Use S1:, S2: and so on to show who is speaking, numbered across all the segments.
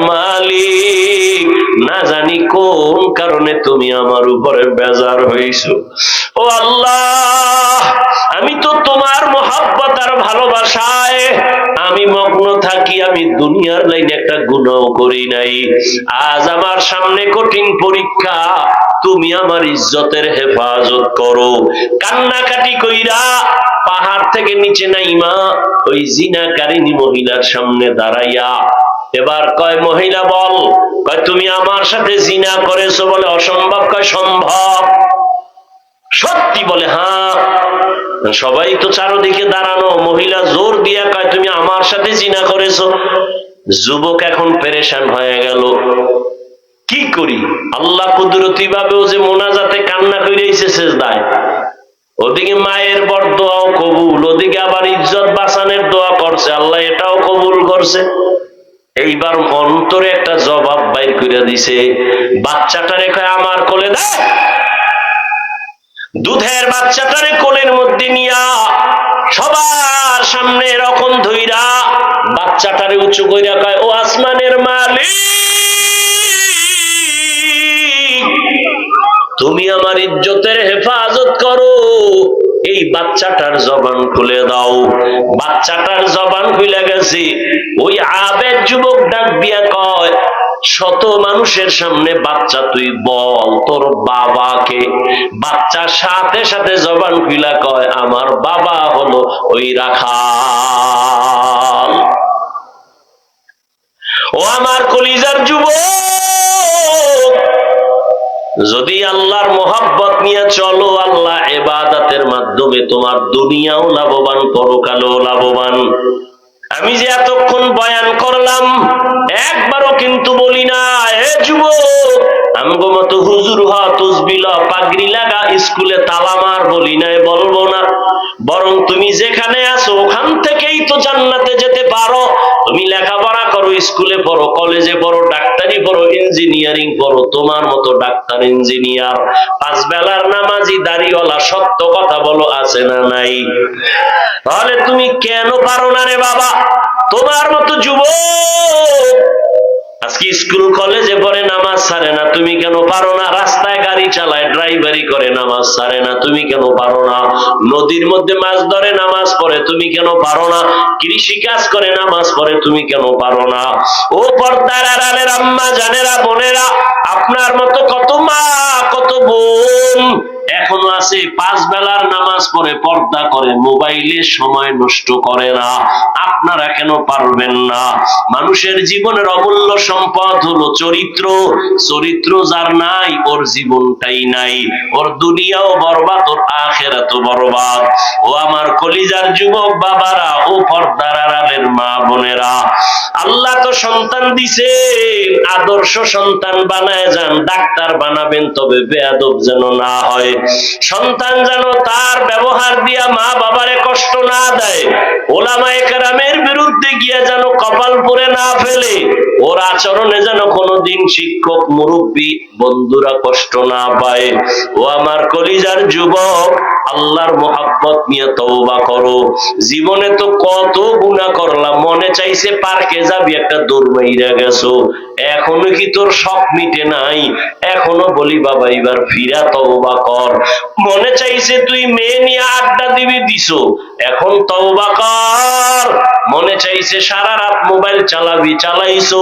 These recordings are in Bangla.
S1: মালিক, না জানি কোন কারণে তুমি আমার উপরে বেজার হইছো। ও আল্লাহ, আমি তো তোমার মহব্বত আর ভালোবাসায় আমি মগ্ন থাকি, আমি দুনিয়ার লাইনে একটা গুনাহ করি নাই। আজ আমার সামনে কঠিন পরীক্ষা, তুমি আমার ইজ্জতের হেফাজত করো। কান্নাকাটি কইরা পাহাড় থেকে নিচে নাইমা ওই জিনাকারিনী মহিলার সামনে দাঁড়াইয়া এবার কয়, মহিলা বল, কয় তুমি আমার সাথে জিনা করেছো? বলে অসম্ভব। কয় সম্ভব। সত্যি? বলে হ্যাঁ। সবাই তো চারদিকে দাঁড়ানো, মহিলা জোর দিয়া কয় তুমি আমার সাথে জিনা করেছো। যুবক এখন পেরেশান হয়ে গেল, কি করি? আল্লাহ কুদরতি ভাবেও যে মোনাজাতে কান্না কইরাইছে সেজদায়, ওদিকে মায়ের বড় দোয়াও কবুল, ওদিকে আবার ইজ্জত বাঁচানোর দোয়া করছে, আল্লাহ এটাও কবুল করছে। এইবার অন্তরে একটা জবাব বাইর করে দিছে, বাচ্চাটারে কয় আমার কোলে দাও। দুধের বাচ্চাটারে কোলের মধ্যে নিয়া সবার সামনে এরকম ধইরা বাচ্চাটারে উঁচু কইরা কয়, ও আসমানের মালিক, তুমি আমার ইজ্জতের হেফাজত করো, এই বাচ্চাটার জবান খুলে দাও। বাচ্চাটার জবান খুলে গেছে। ওই আবেদ যুবক ডাক দিয়া কয়, শত মানুষের সামনে বাচ্চা তুই বল তোর বাবাকে। বাচ্চার সাথে সাথে জবান খুলে কয়, আমার বাবা হলো ওই রাখাল। ও আমার কলিজার যুবক, যদি আল্লাহর মোহাব্বত নিয়ে চলো, আল্লাহ ইবাদতের মাধ্যমে তোমার দুনিয়াও লাভবান, পরকালেও লাভবান। আমি যে এতক্ষণ বয়ান করলাম একবারও কিন্তু বলি না, এ যুবক আমগো মতো হুজুর হ, তসবিহ ল, পাগড়ি লাগা, স্কুলে তালা মার, বলি নাই, বলবো না। বরং তুমি যেখানে আছো ওখান থেকেই তো জান্নাতে যেতে পারো। তুমি লেখাপড়া করো, স্কুলে পড়ো, কলেজে পড়ো, ডাক্তারি পড়ো, ইঞ্জিনিয়ারিং পড়ো, তোমার মতো ডাক্তার, ইঞ্জিনিয়ার, পাঁচ বেলার নামাজি, দাড়িওয়ালা, সত্য কথা বলো, আছে না নাই? তাহলে তুমি কেন পারো না রে বাবা? তোমার মতো যুবক আজকে স্কুল কলেজে পড়ে, নামাজ ছাড়ে না, তুমি কেন পারো না? রাস্তায় গাড়ি চালায়, ড্রাইভারি করে, নামাজ ছাড়ে না, তুমি কেন পারো না? নদীর মধ্যে মাছ ধরে, নামাজ পড়ে, তুমি কেন পারো না? কৃষি কাজ করে, নামাজ পড়ে, তুমি কেন পারো না? ও পর্দার আড়ালের আম্মা জানেরা, বোনেরা, আপনার মতো কত মা, কত বোন এখনো আছে পাঁচ বেলার নামাজ পড়ে, পর্দা করে, মোবাইলে সময় নষ্ট করে না। আপনারা কেন পারবেন না? মানুষের জীবনের অমূল্য সম্পদ হলো চরিত্র। চরিত্র যার নাই, ওর জীবনটাই নাই, ওর দুনিয়াও বরবাদ, ওর আখিরাতও বরবাদ। ও আমার কলিজার যুবক বাবারা, ও পর্দার আড়ালের মা বোনেরা, আল্লাহ তো সন্তান দিছে, আদর্শ সন্তান বানায় যান। ডাক্তার বানাবেন, তবে বেয়াদব যেন না হয়। সন্তান যেন তার ব্যবহার দিয়া মা বাবারে কষ্ট না দেয়, ওলামায়ে কেরামের বিরুদ্ধে গিয়ে যেন কপাল পুড়ে না ফেলে, ওর আচরণে যেন কোনোদিন শিক্ষক, মুরব্বী, বন্ধুরা কষ্ট না পায়। ও আমার কলিজার যুবক, আল্লাহর মোহাব্বত নিয়ে তওবা করো। জীবনে তো কত গুনাহ করলাম, মনে চাইছে পার্কে যাবি, একটা দৌড় মাইরা গেছো, এখনো কি তোর শখ মিটে নাই? এখনো বলি বাবা এবার ফিরা তওবা কর। মনে চাইছে তুই মেয়ে নিয়ে আড্ডা দিবি, দিছো, এখন তওবা কর। মনে চাইছে সারা রাত মোবাইল চালাবি, চালাইছো,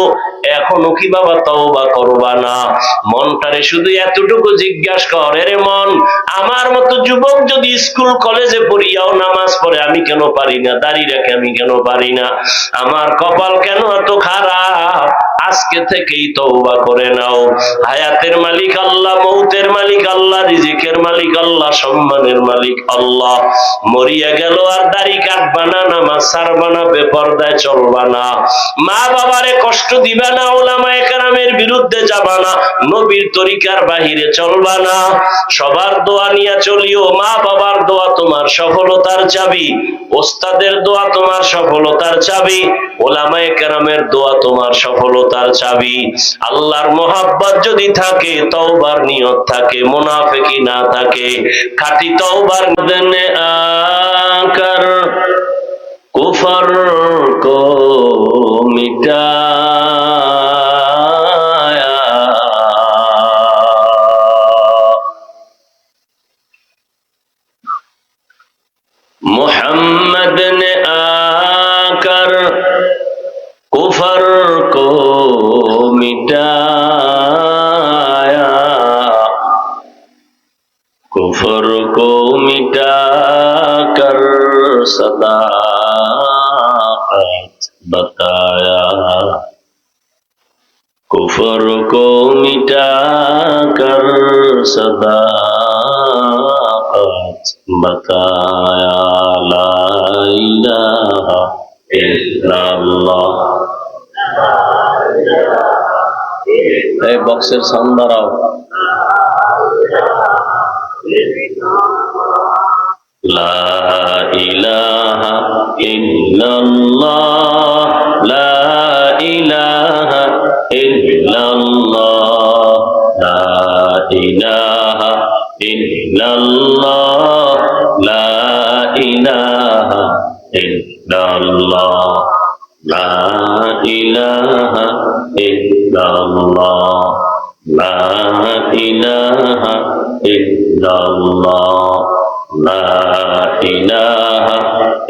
S1: এখনো কি বাবা তওবা করবা না? মনটারে শুধু এতটুকু জিজ্ঞাসা কর, রে মন, আমার মতো যুবক যদি স্কুল কলেজে পড়িয়াও নামাজ পড়ে, আমি কেন পারি না? দাঁড়িয়ে রাখে, আমি কেন পারি না? আমার কপাল কেন এত খারাপ? আজকে থেকেই তওবা করে নাও। হায়াতের মালিক আল্লাহ, মৌতের মালিক আল্লাহ, রিজিকের মালিক আল্লাহ, সম্মানের মালিক আল্লাহ। মরিয়া গেল আর দাড়ি কাটবা না, নামাজ ছাড়বা না, বেপরদায় চলবা না, মা বাবারে কষ্ট দিবা না, ওলামায়ে কেরামের বিরুদ্ধে যাবা না, নবীর তরিকার বাহিরে চলবা না। সবার দোয়া নিয়ে চলিও। মা বাবার দোয়া তোমার সফলতার চাবি, ওস্তাদের দোয়া তোমার সফলতার চাবি, ওলামায়ে কেরামের দোয়া তোমার সফলতার চাবি। আল্লাহর মোহাব্বত যদি থাকে, তওবার নিয়ত থাকে, মুনাফিকি না থাকে, খাঁটি তওবার দেনে আকার কুফর কো মিটা कुफर को मिटा कर सदाकत बताया ला इलाहा इल्लल्लाह। बॉक्सेर साउंड बाড়াও। লা ইলাহা ইল্লাল্লাহ লা ইলাহা ইল্লাল্লাহ লা ইলাহা ইল্লাল্লাহ লা ইলাহা ইল্লাল্লাহ লা ইলাহা ইল্লাল্লাহ লা ইলাহা ইল্লাল্লাহ লা ইলাহা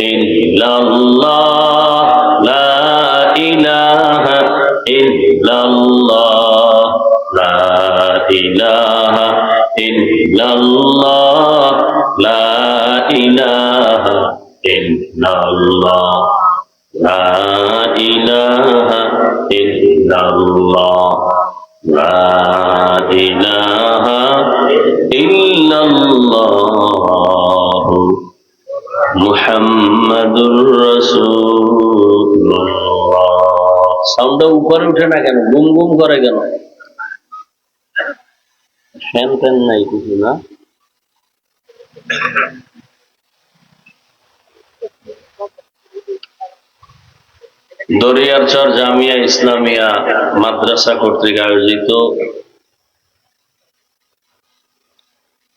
S1: ইল্লাল্লাহ লা ইলাহা ইল্লাল্লাহ লা ইলাহা ইল্লাল্লাহ লা ইলাহা ইল্লাল্লাহ লা ইলাহা ইল্লাল্লাহ লা ইলাহা ইল্লাল্লাহ মুহাম্মাদুর রাসূলুল্লাহ। সাউন্ডটা উপরে উঠে না কেন? গুম গুম করে কেন? ফ্যান ফ্যান নাই কিছু না? দরিয়ারচর জামিয়া ইসলামিয়া মাদ্রাসা কর্তৃক আয়োজিত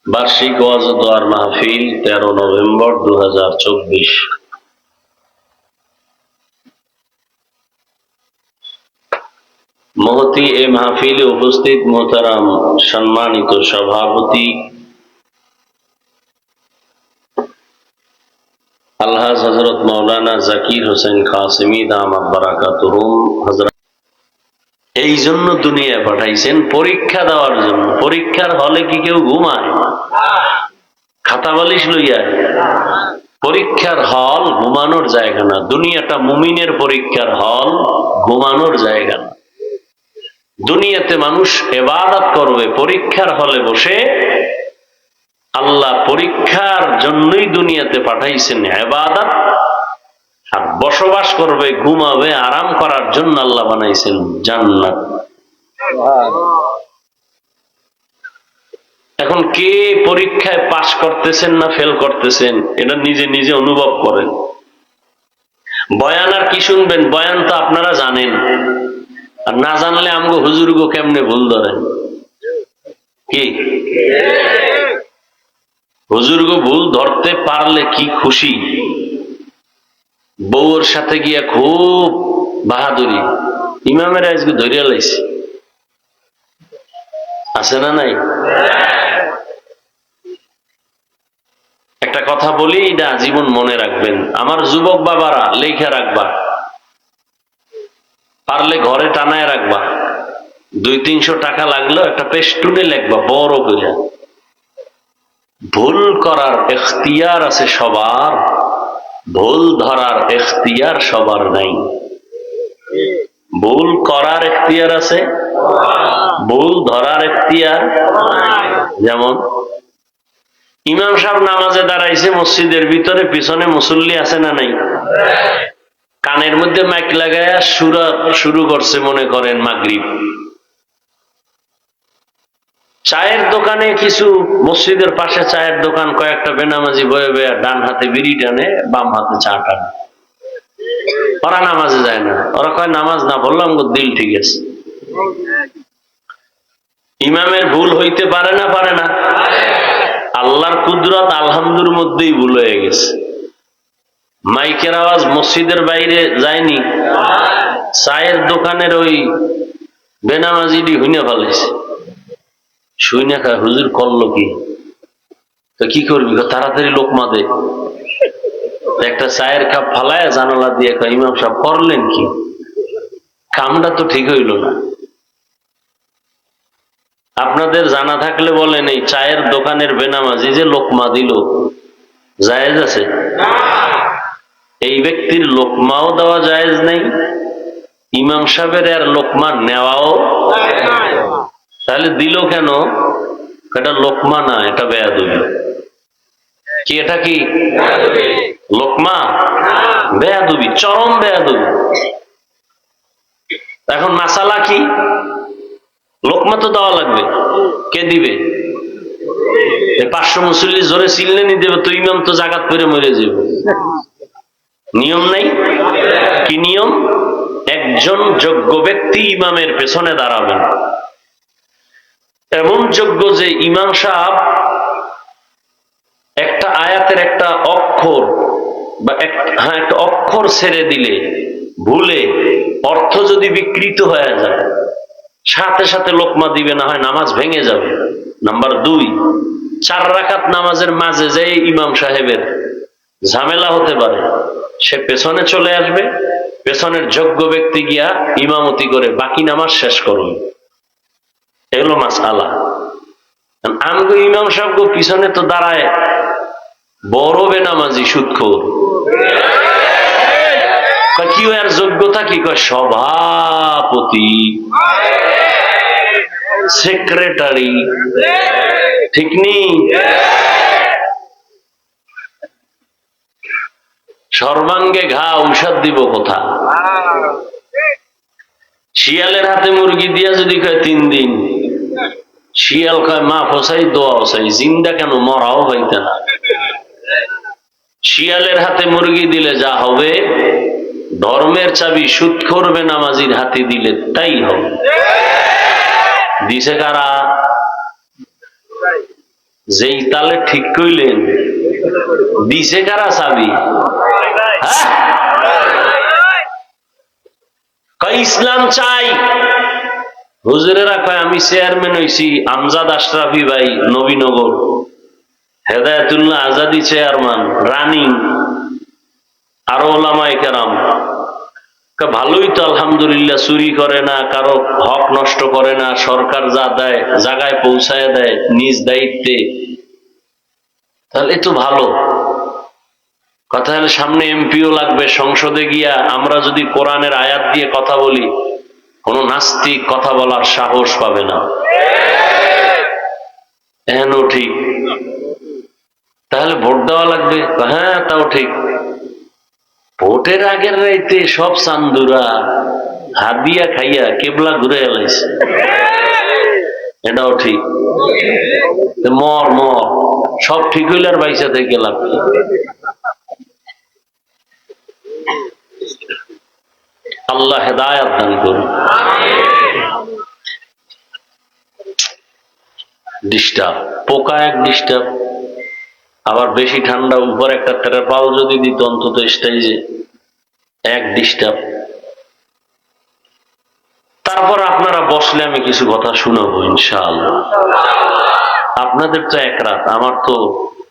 S1: বার্ষিক ওয়াজ ও দোয়ার মাহফিল 13 নভেম্বর 2024। মহতি এ মাহফিলে উপস্থিত মোহতারাম সম্মানিত সভাপতি আলহাজ হযরত মাওলানা জাকির হোসেন কাসেমী দামাত বারাকাতুহুম হযরত এই জন্য দুনিয়ায় পাঠাইছেন পরীক্ষা দেওয়ার জন্য। পরীক্ষার হলে কি কেউ ঘুমায়? খাতা বালিশ লইয়া? পরীক্ষার হল ঘুমানোর জায়গা না। দুনিয়াটা মুমিনের পরীক্ষার হল, ঘুমানোর জায়গা না। দুনিয়াতে মানুষ ইবাদত করবে, পরীক্ষার হলে বসে আল্লাহ পরীক্ষার জন্যই দুনিয়াতে পাঠাইছেন ইবাদত, আর বসবাস করবে, ঘুমাবে, আরাম করার জন্য আল্লাহ বানাইছেন জান্নাত। এখন কে পরীক্ষায় পাস করতেছেন না ফেল করতেছেন এটা নিজে নিজে অনুভব করেন। বয়ান আর কি শুনবেন? বয়ান তো আপনারা জানেন, আর না জানলে আমগো হুজুরগো কেমনে ভুল ধরেন? কি হুজুরগো ভুল ধরতে পারলে কি খুশি! বউর সাথে গিয়া খুব বাহাদুরি, ইমামের আজকে ধরিয়া লাইছে, আছে না নাই? একটা কথা বলি, এটা আজীবন মনে রাখবেন। আমার যুবক বাবারা লেখা রাখবা, পারলে ঘরে টানায় রাখবা। 200-300 টাকা লাগলো একটা পেস্টুনে লেখবা বড় করে। ভুল করার এখতিয়ার আছে সবার, ভুল ধরার এখতিয়ার সবার নাই। ভুল করার এখতিয়ার আছে, ভুল ধরার এখতিয়ার। যেমন ইমাম সাহেব নামাজে দাঁড়াইছে মসজিদের ভিতরে, পিছনে মুসল্লি আছে না নাই? কানের মধ্যে মাইক লাগায়া সূরা শুরু করছে, মনে করেন মাগরিব। চায়ের দোকানে কিছু, মসজিদের পাশে চায়ের দোকান, কয়েকটা বেনামাজি বয়ে বয়ে ডান হাতে বিড়ি টানে, বাম হাতে চা টানে। ওরা নামাজে যায় না, ওরা কয় নামাজ না পড়লাম দিল ঠিক আছে। ইমামের ভুল হইতে পারে না? পারে না? আল্লাহর কুদরত আলহামদুর মধ্যেই ভুল হয়ে গেছে। মাইকের আওয়াজ মসজিদের বাইরে যায়নি, চায়ের দোকানের ওই বেনামাজিটি হুইনা ফেলেছে। শুইনা খায়, হুজুর করলো কি? তো কি করবি? তাড়াতাড়ি লোকমা দে। একটা চায়ের কাপ ফালায় জানালা দিয়ে কয়, ইমাম সাহেব করলেন কি? কামটা তো ঠিক হইল না। আপনাদের জানা থাকলে বলেন, এই চায়ের দোকানের বেনামাজি যে লোকমা দিল, জায়েজ আছে? এই ব্যক্তির লোকমাও দেওয়া জায়েজ নেই, ইমাম সাহেবের আর লোকমা নেওয়াও, তাহলে দিল কেন? এটা লোকমা না, এটা বেয়াদবি। কি এটা কি লোকমা? বেয়াদবি, চরম বেয়াদবি। এখন মাসালা কি? লোকমা তো দেওয়া লাগবে। কে দিবে? 500 মুসল্লি জোরে চিল্লেনি দেবে তো ইমাম তো জাকাত করে মরে যাবে। নিয়ম নাই? কি নিয়ম? একজন যোগ্য ব্যক্তি ইমামের পেছনে দাঁড়াবেন, এমন যোগ্য যে ইমাম সাহেব একটা আয়াতের একটা অক্ষর বা একটা অক্ষর ছেড়ে দিলে ভুলে অর্থ যদি বিকৃত হয়ে যায়, সাথে সাথে লোকমা দিবে, না হয় নামাজ ভেঙে যাবে। নাম্বার 2, 4 রাকাত নামাজের মাঝে যে ইমাম সাহেবের ঝামেলা হতে পারে, সে পেছনে চলে আসবে, পেছনের যোগ্য ব্যক্তি গিয়া ইমামতি করে বাকি নামাজ শেষ করবে। এগুলো মাসআলা। আমগো ইমাম সাহেব পিছনে তো দাঁড়ায় বড় বেনামাজি সুদখোর। কি আর যোগ্যতা কি? কয় সভাপতি, সেক্রেটারি, ঠিক নেই? সর্বাঙ্গে ঘা ঔষধ দিব কোথা? শিয়ালের হাতে মুরগি দিয়া যদি কয় 3 দিন, শিয়াল কয় মা ফসাই দোয়া ফসাই, জিন্দা কেন, মরাও হইতে না। শিয়ালের হাতে মুরগি দিলে যা হবে, ধর্মের চাবি সুদ করবে নামাজির হাতে দিলে তাই হবে। দিছে কারা? যেই তালে ঠিক কইলেন, দিছে কারা চাবি? ইসলাম চাই। হুজুরেরা কয় আমি চেয়ারম্যান হইছি, আমজাদ আশরাফি ভাই নবীনগর, হেদায়েতুল্লাহ আজাদি চেয়ারম্যান রানিং, আরো ওলামায়ে কেরাম। ভালোই তো আলহামদুলিল্লাহ, চুরি করে না, কারো হক নষ্ট করে না, সরকার যা দেয় জায়গায় পৌঁছায় দেয় নিজ দায়িত্বে, তাহলে তো ভালো কথা। হলে সামনে এমপিও লাগবে, সংসদে গিয়া আমরা যদি কোরআনের আয়াত দিয়ে কথা বলি, কোন নাস্তিক কথা বলার সাহস পাবে না। এহেনও ঠিক। তাহলে ভোট দেওয়া লাগবে, হ্যাঁ তাও ঠিক। ভোটের আগের রাইতে সব চান্দুরা হাদিয়া খাইয়া কেবলা ঘুরে এলাইছে, এটাও ঠিক। মর মর সব ঠিক হইলে আর বাইসা থেকে লাভ। আল্লাহ হেদায়েত দান করুন। ডিস্টার্ব, পোকা এক ডিস্টার্ব, আবার বেশি ঠান্ডা, উপর একটা তেরপাল যদি দিত অন্তত স্টেজে, এক ডিস্টার্ব। তারপর আপনারা বসলে আমি কিছু কথা শুনাবো ইনশাআল্লাহ। আপনাদের তো এক রাত, আমার তো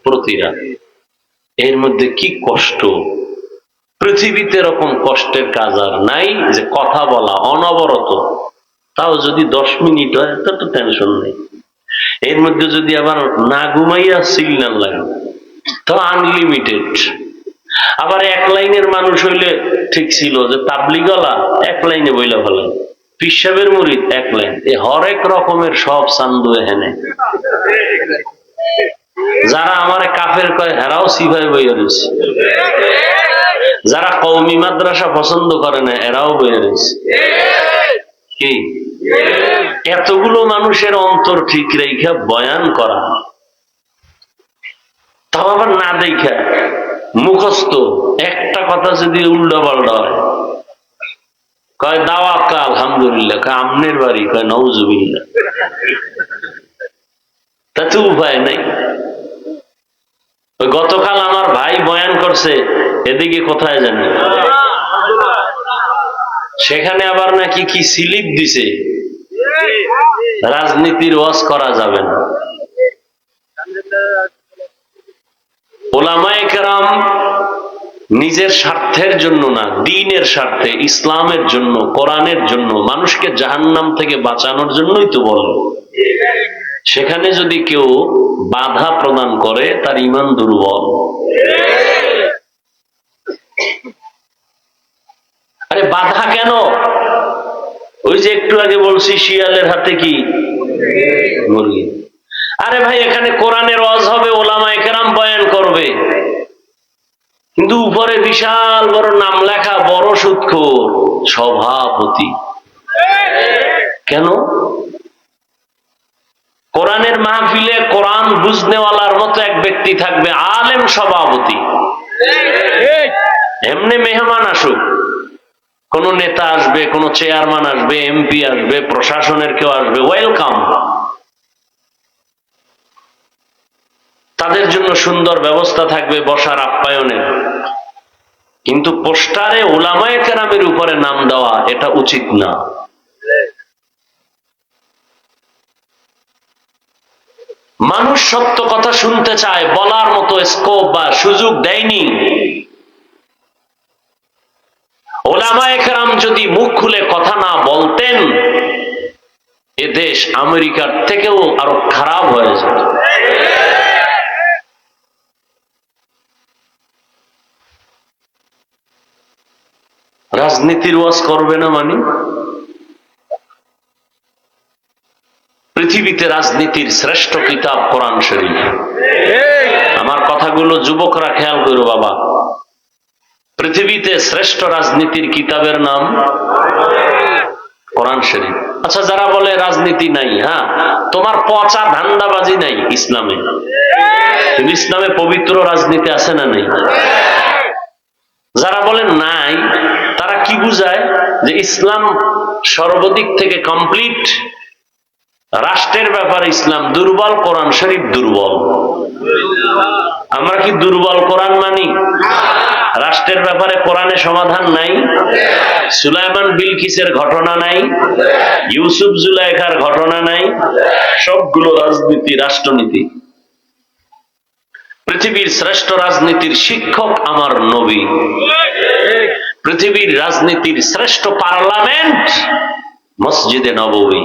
S1: প্রতি রাত। এর মধ্যে কি কষ্ট! পৃথিবীতে এরকম কষ্টের কাজ আর নাই যে কথা বলা অনবরত, তাও যদি 10 মিনিট হয় তা তো টেনশন নেই। এর মধ্যে যদি আবার না ঘুমাইয়া সিগন্যাল লাগে তো আনলিমিটেড। আবার এক লাইনের মানুষ হইলে ঠিক ছিল, যে তাবলিগওয়ালা 1 লাইনে বইলা ফেলে, পিসাবের মুরিদ 1 লাইন, এ হরেক রকমের সব চান্দু এখানে। যারা আমারে কাফের কয় হেরাও সিভাই বইয়া রয়েছে, যারা কওমি মাদ্রাসা পছন্দ করে না এরাও বইয়া রয়েছে। কি এতগুলো মানুষের অন্তর ঠিক রেখা বয়ান করা, তাও আবার না দেখা মুখস্থ একটা কথা যদি উল্টা পাল্টা হয়, কয় দাওয়াত কা আলহামদুলিল্লাহ, কয় আমনের বাড়ি, কয় নাউজুবিল্লাহ, তাতে উপায় নাই। গতকাল আমার ভাই বয়ান করছে এদিকে কোথায় জানি, সেখানে আবার নাকি কি স্লিপ দিছে, রাজনীতির ওয়াজ করা যাবে না। ওলামায়ে কেরাম নিজের স্বার্থের জন্য না, দ্বীনের স্বার্থে, ইসলামের জন্য, কোরআনের জন্য, মানুষকে জাহান্নাম থেকে বাঁচানোর জন্যই তো বলে। সেখানে যদি কেউ বাধা প্রদান করে তার ঈমান দুর্বল। আরে বাধা কেন? ওই যে একটু আগে বলছি শিয়ালের হাতে কি মুরগি। আরে ভাই, এখানে কোরআনের ওয়াজ হবে, ওলামায়ে কেরাম বয়ান করবে, কিন্তু উপরে বিশাল বড় নাম লেখা বড় সুদখোর সভাপতি। কেন? কোরআনের মাহফিলে কোরআন বুঝনেওয়ালার মতো এক ব্যক্তি থাকবে, আলেম সভাপতি। এমনি মেহমান আসুক, কোন নেতা আসবে, কোন চেয়ারম্যান আসবে, এমপি আসবে, প্রশাসনের কেউ আসবে, ওয়েলকাম। তাদের জন্য সুন্দর ব্যবস্থা থাকবে বসার, আপ্যায়নের। কিন্তু পোস্টারে উলামায়ে কেরামের উপরে নাম দেওয়া এটা উচিত না। মানুষ সত্য কথা শুনতে চায়, বলার মতো স্কোপ বা সুযোগ দেয়নি। উলামায়ে কেরাম যদি মুখ খুলে কথা না বলতেন, এ দেশ আমেরিকার থেকেও আরো খারাপ হয়ে যেত। রাজনীতির ওয়াজ করবে না মানে? পৃথিবীতে রাজনীতির শ্রেষ্ঠ কিতাব কোরআন শরীফ। আমার কথাগুলো যুবকরা খেয়াল করো বাবা, পৃথিবীতে শ্রেষ্ঠ রাজনীতির কিতাবের নাম কোরআন শরীফ। আচ্ছা, যারা বলে রাজনীতি নাই, হ্যাঁ, তোমার পচা ধান্দাবাজি নাই ইসলামে, কিন্তু ইসলামে পবিত্র রাজনীতি আছে না নেই? যারা বলেন নাই, তারা কি বুঝায়? যে ইসলাম সর্বদিক থেকে কমপ্লিট, রাষ্ট্রের ব্যাপারে ইসলাম দুর্বল, কোরআন শরীফ দুর্বল। আমরা কি দুর্বল কোরআন মানি? রাষ্ট্রের ব্যাপারে কোরআনে সমাধান নাই? সুলাইমান বিলকিসের ঘটনা নাই? ইউসুফ জুলাইখার ঘটনা নাই? সবগুলো রাজনীতি, রাষ্ট্রনীতি। পৃথিবীর শ্রেষ্ঠ রাজনীতির শিক্ষক আমার নবী। পৃথিবীর রাজনীতির শ্রেষ্ঠ পার্লামেন্ট মসজিদে নববী।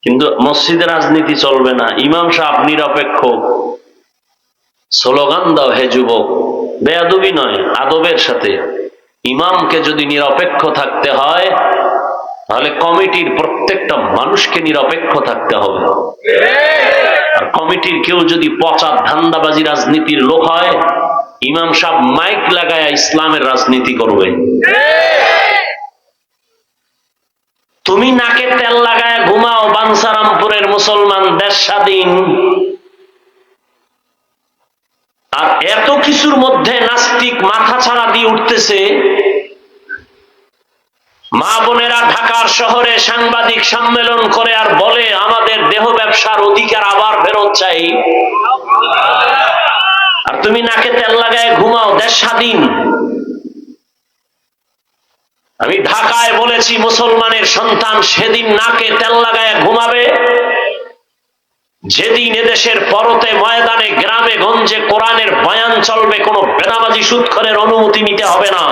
S1: কিন্তু মসজিদে রাজনীতি চলবে না। ইমাম সাহেব নিরপেক্ষ, স্লোগান দাও হে যুবক, বেয়াদবি নয়, আদবের সাথে। ইমামকে যদি নিরপেক্ষ থাকতে হয়, তাহলে কমিটির প্রত্যেকটা মানুষকে নিরপেক্ষ থাকতে হবে। আর কমিটির কেউ যদি পচা ধান্দাবাজি রাজনীতির লোক হয়, ইমাম সাহেব মাইক লাগায় ইসলামের রাজনীতি করবে। তুমি নাকে তেল লাগায় ঘুমাও, বাঞ্ছারামপুরের মুসলমান, দেশ স্বাধীন। আর এত কিছুর মধ্যে নাস্তিক মাথা ছাড়া দিয়ে উঠতেছে। মা বোনেরা ঢাকার শহরে সাংবাদিক সম্মেলন করে আর বলে আমাদের দেহ ব্যবসার অধিকার আবার ফেরত চাই। আর তুমি নাকে তেল লাগায় ঘুমাও, দেশ স্বাধীন। আমি ঢাকায় বলেছি, মুসলমানের সন্তান সেদিন নাকে তেল লাগায় ঘুমাবে যেদিন এদেশের পরতে, ময়দানে, গ্রামে গঞ্জে কোরআনের বয়ান চলবে, কোন বেনামাজি সুদখোরের অনুমতি নিতে হবে না।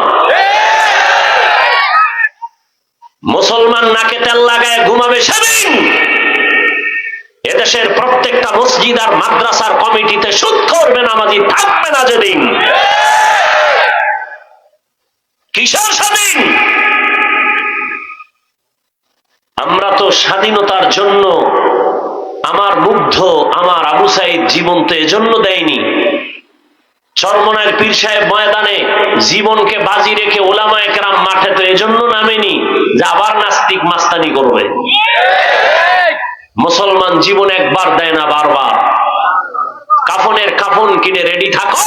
S1: মুসলমান নাকে তেল লাগায় ঘুমাবে সেদিন এদেশের প্রত্যেকটা মসজিদ আর মাদ্রাসার কমিটিতে সুদখোর বেনামাজি থাকবে না যেদিন। কিসের স্বাধীন? আমরা তো স্বাধীনতার জন্য, আমার মুগ্ধ আমার আবু সাইদ জীবন তো এজন্য দেয়নি। চরমনায়ের পীর সাহেব ময়দানে জীবনকে বাজি রেখে ওলামায়ে কেরাম মাঠে তো এজন্য নামেনি যে আবার নাস্তিক মাস্তানি করবে। মুসলমান জীবন একবার দেয় না, বারবার। কাফনের কাফন কিনে রেডি থাকো,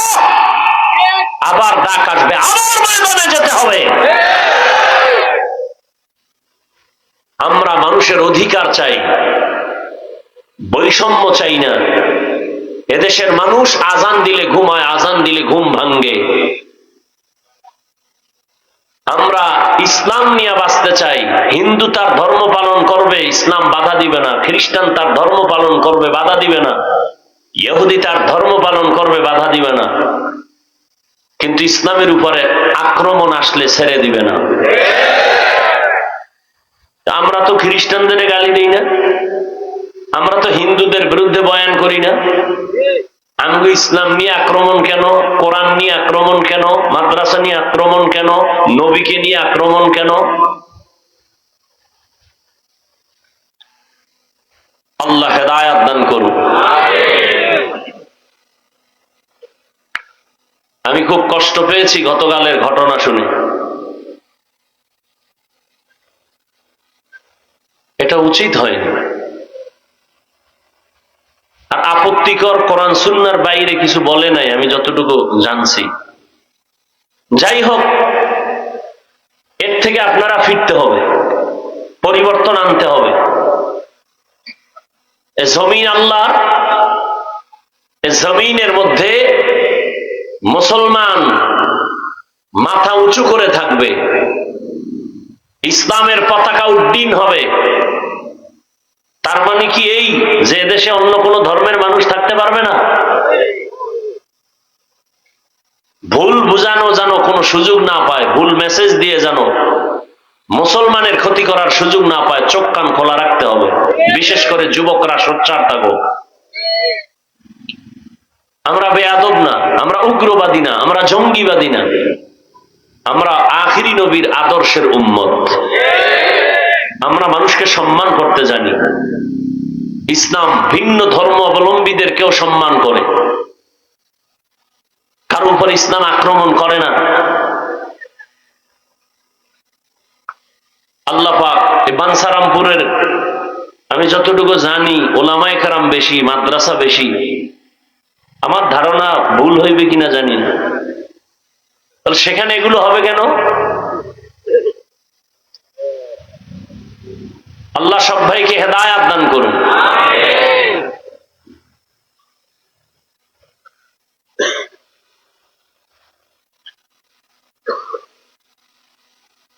S1: আবার ডাক আসবে, আবার ময়দানে যেতে হবে। আমরা মানুষের অধিকার চাই, বৈষম্য চাই না। এদেশের মানুষ আজান দিলে ঘুমায়, আজান দিলে ঘুম ভাঙ্গে। আমরা ইসলাম নিয়ে বাঁচতে চাই। হিন্দু তার ধর্ম পালন করবে, ইসলাম বাধা দিবে না। খ্রিস্টান তার ধর্ম পালন করবে, বাধা দিবে না। ইহুদি তার ধর্ম পালন করবে, বাধা দিবে না। কিন্তু ইসলামের উপরে আক্রমণ আসলে ছেড়ে দিবে না। আমরা তো খ্রিস্টানদের গালি দিই না, আমরা তো হিন্দুদের বিরুদ্ধে বয়ান করি না। আমগো ইসলাম নিয়ে আক্রমণ কেন? কোরআন নিয়ে আক্রমণ কেন? মাদ্রাসা নিয়ে আক্রমণ কেন? নবীকে নিয়ে আক্রমণ কেন? খুব কষ্ট পেয়েছি গতকালের ঘটনা শুনে। এটা উচিত হয়নি। আর আপত্তিকর কোরআন সুন্নাহর বাইরে কিছু বলে নাই আমি যতটুকু জানছি। যাই হোক, এর থেকে আপনারা ফিরতে হবে, পরিবর্তন আনতে হবে। এ জমিন আল্লাহর, এ জমিনের মধ্যে মুসলমান মাথা উঁচু করে থাকবে, ইসলামের পতাকা উড্ডীন হবে। তার মানে কি এই যে দেশে অন্য কোন ধর্মের মানুষ থাকতে পারবে না? ভুল বুঝানো যেন কোনো সুযোগ না পায়, ভুল মেসেজ দিয়ে যেন মুসলমানের ক্ষতি করার সুযোগ না পায়, চোখ কান খোলা রাখতে হবে। বিশেষ করে যুবকরা সোচ্চার থাকো। আমরা বেয়াদব না, আমরা উগ্রবাদী না, আমরা জঙ্গিবাদী না, আমরা আখিরি নবীর আদর্শের উম্মত। আমরা মানুষকে সম্মান করতে জানি। ইসলাম ভিন্ন ধর্ম অবলম্বীদেরকেও সম্মান করে, কারো উপর ইসলাম আক্রমণ করে না। আল্লাহ পাক এই বানসারামপুরের, আমি যতটুকু জানি ওলামায়ে কেরাম বেশি, মাদ্রাসা বেশি। আমার ধারণা ভুল হইবে কিনা জানি না। তাহলে সেখানে এগুলো হবে কেন? আল্লাহ সব ভাইকে হেদায়াত দান করুন।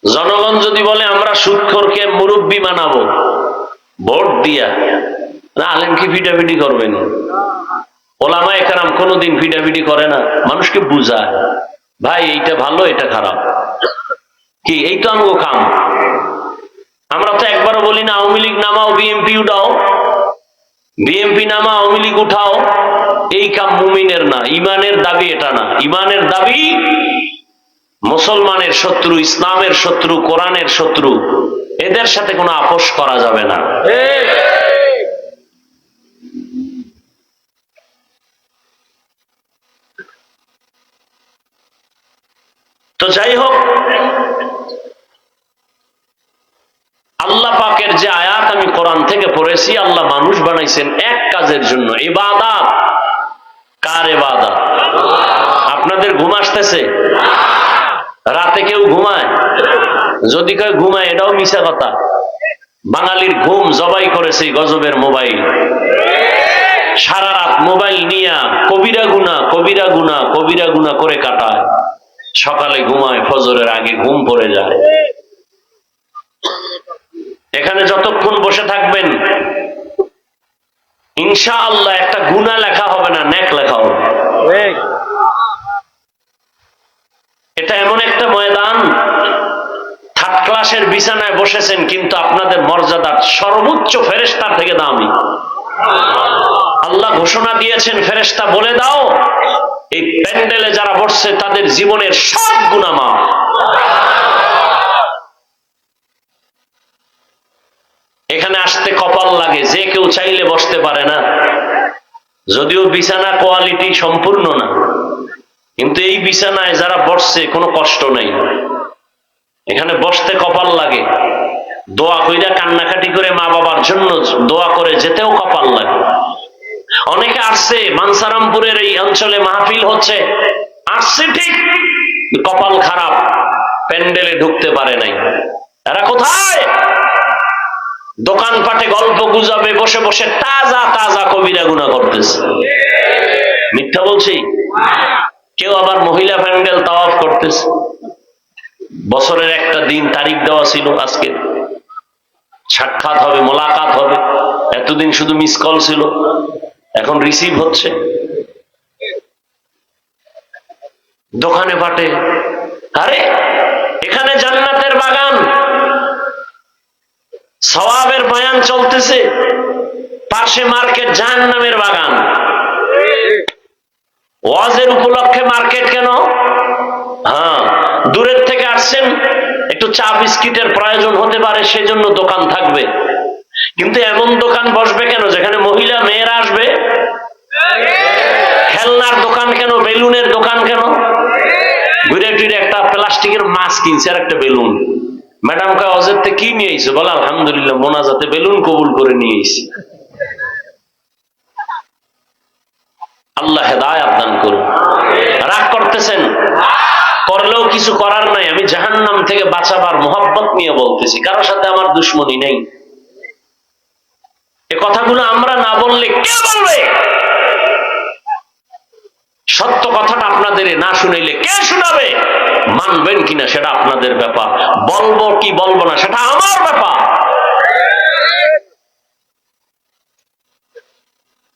S1: জনগণ যদি বলে আমরা সুদখোরকে মুরব্বী বানাবো ভোট দিয়া, না আলেম কি ফিটাফিটি করবেন? ওলামায়ে কেরাম কোনোদিন ফিটাফিটি করে না, মানুষকে বুঝায় ভাই এইটা ভালো এটা খারাপ, কি এই তো আমগো কাম। আমরা তো একবারও বলি না আওয়ামী লীগ নামাও বিএনপি উঠাও, বিএনপি নামা আওয়ামী লীগ উঠাও। এই কাম মুমিনের না, ইমানের দাবি এটা না। ইমানের দাবি মুসলমানের শত্রু, ইসলামের শত্রু, কোরআনের শত্রু, এদের সাথে কোনো আপোষ করা যাবে না। তো যাই হোক, আল্লাহ পাকের যে আয়াত আমি কোরআন থেকে পড়েছি, আল্লাহ মানুষ বানাইছেন এক কাজের জন্য, ইবাদত। কার ইবাদত? আপনাদের ঘুম আসতেছে? রাতে কেউ ঘুমায়? যদি কেউ ঘুমায় এটাও মিছা কথা। বাঙালির ঘুম জবাই করেছে গজবের মোবাইল। সারা রাত মোবাইল নিয়া কবিরা গুনাহ কবিরা গুনাহ কবিরা গুনাহ করে কাটায়, সকালে ঘুমায়, ফজরের আগে ঘুম পড়ে যায়। এখানে যতক্ষণ বসে থাকবেন ইনশাআল্লাহ একটা গুনাহ লেখা হবে না, নেক লেখা হবে। এটা এমন একটা ময়দান, থার্ড ক্লাসের বিছানায় বসেছেন কিন্তু আপনাদের মর্যাদা সর্বোচ্চ ফেরেশতার থেকে দামি। আল্লাহ ঘোষণা দিয়েছেন, ফেরেশতা বলে দাও এই প্যান্ডেলে যারা বসছে তাদের জীবনের সব গুনাহ মাফ। এখানে আসতে কপাল লাগে, যে কেউ চাইলে বসতে পারে না। যদিও বিছানা কোয়ালিটি সম্পূর্ণ না, কিন্তু এই বিছানায় যারা বসছে কোনো কষ্ট নাই। এখানে বসতে কপাল লাগে, দোয়া কইরা কান্নাকাটি করে মা বাবার জন্য দোয়া করে যেতেও কপাল লাগে। অনেকে আসছে, বানসারামপুরের এই অঞ্চলে মাহফিল হচ্ছে, আসছে ঠিক, কপাল খারাপ, প্যান্ডেলে ঢুকতে পারে নাই। এরা কোথায়? দোকানপাটে গল্প গুজবে বসে বসে তাজা তাজা কবিরা গুনাহ করতেছে। মিথ্যা বলছি? কেউ আবার মহিলা প্যান্ডেল তাওয়াফ করতেছে। বছরের একটা দিন তারিখ দেওয়া ছিল, আজকে সাক্ষাৎ হবে, মোলাকাত হবে। এতদিন শুধু মিস কল ছিল, এখন রিসিভ হচ্ছে। দোকানে পাটে, আরে এখানে জান্নাতের বাগান, সওয়াবের বয়ান চলতেছে, পাশে মার্কেট জাহান্নামের বাগান। ওয়াজের উপলক্ষে মার্কেট কেন? হ্যাঁ, দূরের থেকে আসছেন, একটু চা বিস্কিটের প্রয়োজন হতে পারে, সেজন্য দোকান থাকবে। কিন্তু এমন দোকান বসবে কেন যেখানে মহিলা মেয়েরা আসবে? খেলনার দোকান কেন? বেলুনের দোকান কেন? ঘুরে টুরে একটা প্লাস্টিকের মাছ কিনছে আর একটা বেলুন। ম্যাডাম কয় অজেরতে কি নিয়ে আইছো? বলে আলহামদুলিল্লাহ মোনাজাতে বেলুন কবুল করে নিয়ে আইছি। আল্লাহ হেদায়েত দান করুন। রাগ করতেছেন? করলেও কিছু করার নাই। আমি জাহান্নাম থেকে বাঁচাবার মোহাব্বত নিয়ে বলতেছি, কারোর সাথে আমার দুশ্মনী নেই। এ কথাগুলো আমরা না বললে কে বলবে? সত্য কথাটা আপনাদের না শুনাইলে কে শোনাবে? মানবেন কিনা সেটা আপনাদের ব্যাপার, বলবো কি বলবো না সেটা আমার ব্যাপার।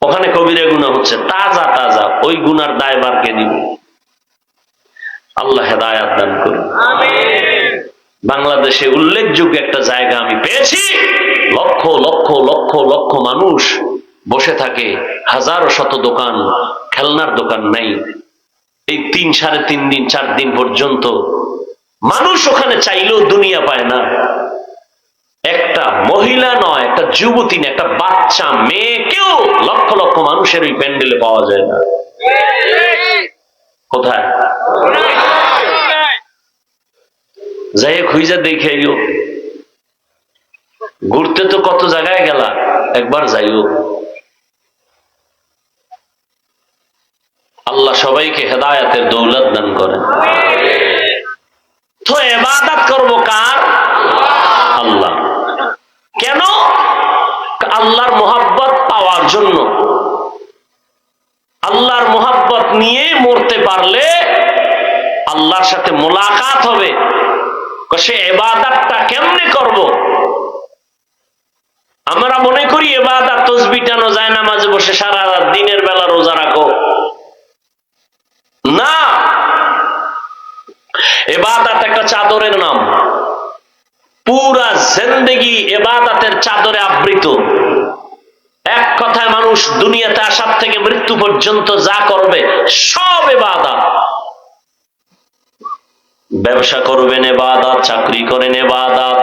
S1: ওখানে কবিরা গুনাহ হচ্ছে, তাজা তাজা, ওই গুনার দায়ভার কে দিবে? আল্লাহ হেদায়েত দান করুন। বাংলাদেশে উল্লেখযোগ্য একটা জায়গা আমি পেয়েছি, লক্ষ লক্ষ লক্ষ লক্ষ মানুষ বসে থাকে, হাজারো শত দোকান, খেলনার দোকান নাই। এই 3, 3.5 দিন 4 দিন পর্যন্ত মানুষ ওখানে চাইলেও দুনিয়া পায় না। একটা মহিলা নয়, একটা যুবতী না, একটা বাচ্চা মেয়েকেও লক্ষ লক্ষ মানুষের ওই প্যান্ডেলে পাওয়া যায় না। কোথায়? যাই খুঁজা দেখাইও। ঘুরতে তো কত জায়গায় গেলা, একবার যাইও। আল্লাহ সবাইকে হেদায়েতের দৌলত দান করেন। তো ইবাদত করব কার? আল্লাহ। কেন? আল্লাহর মোহাব্বত পাওয়ার জন্য। আল্লাহর মোহাব্বত নিয়ে মরতে পারলে আল্লাহর সাথে মোলাকাত হবে। সে ইবাদতটা কেমনে করব? আমরা মনে করি ইবাদত তাসবিহ টানো, যায় নামাজে বসে সারা রাত দিনের বেলা রোজা রাখো। না, ইবাদত একটা চাদরের নাম। পুরা জিন্দেগি ইবাদতের চাদরে আবৃত। এক কথায় মানুষ দুনিয়াতে আসার থেকে মৃত্যু পর্যন্ত যা করবে সব ইবাদত। ব্যবসা করবেন ইবাদত, চাকরি করেন ইবাদত।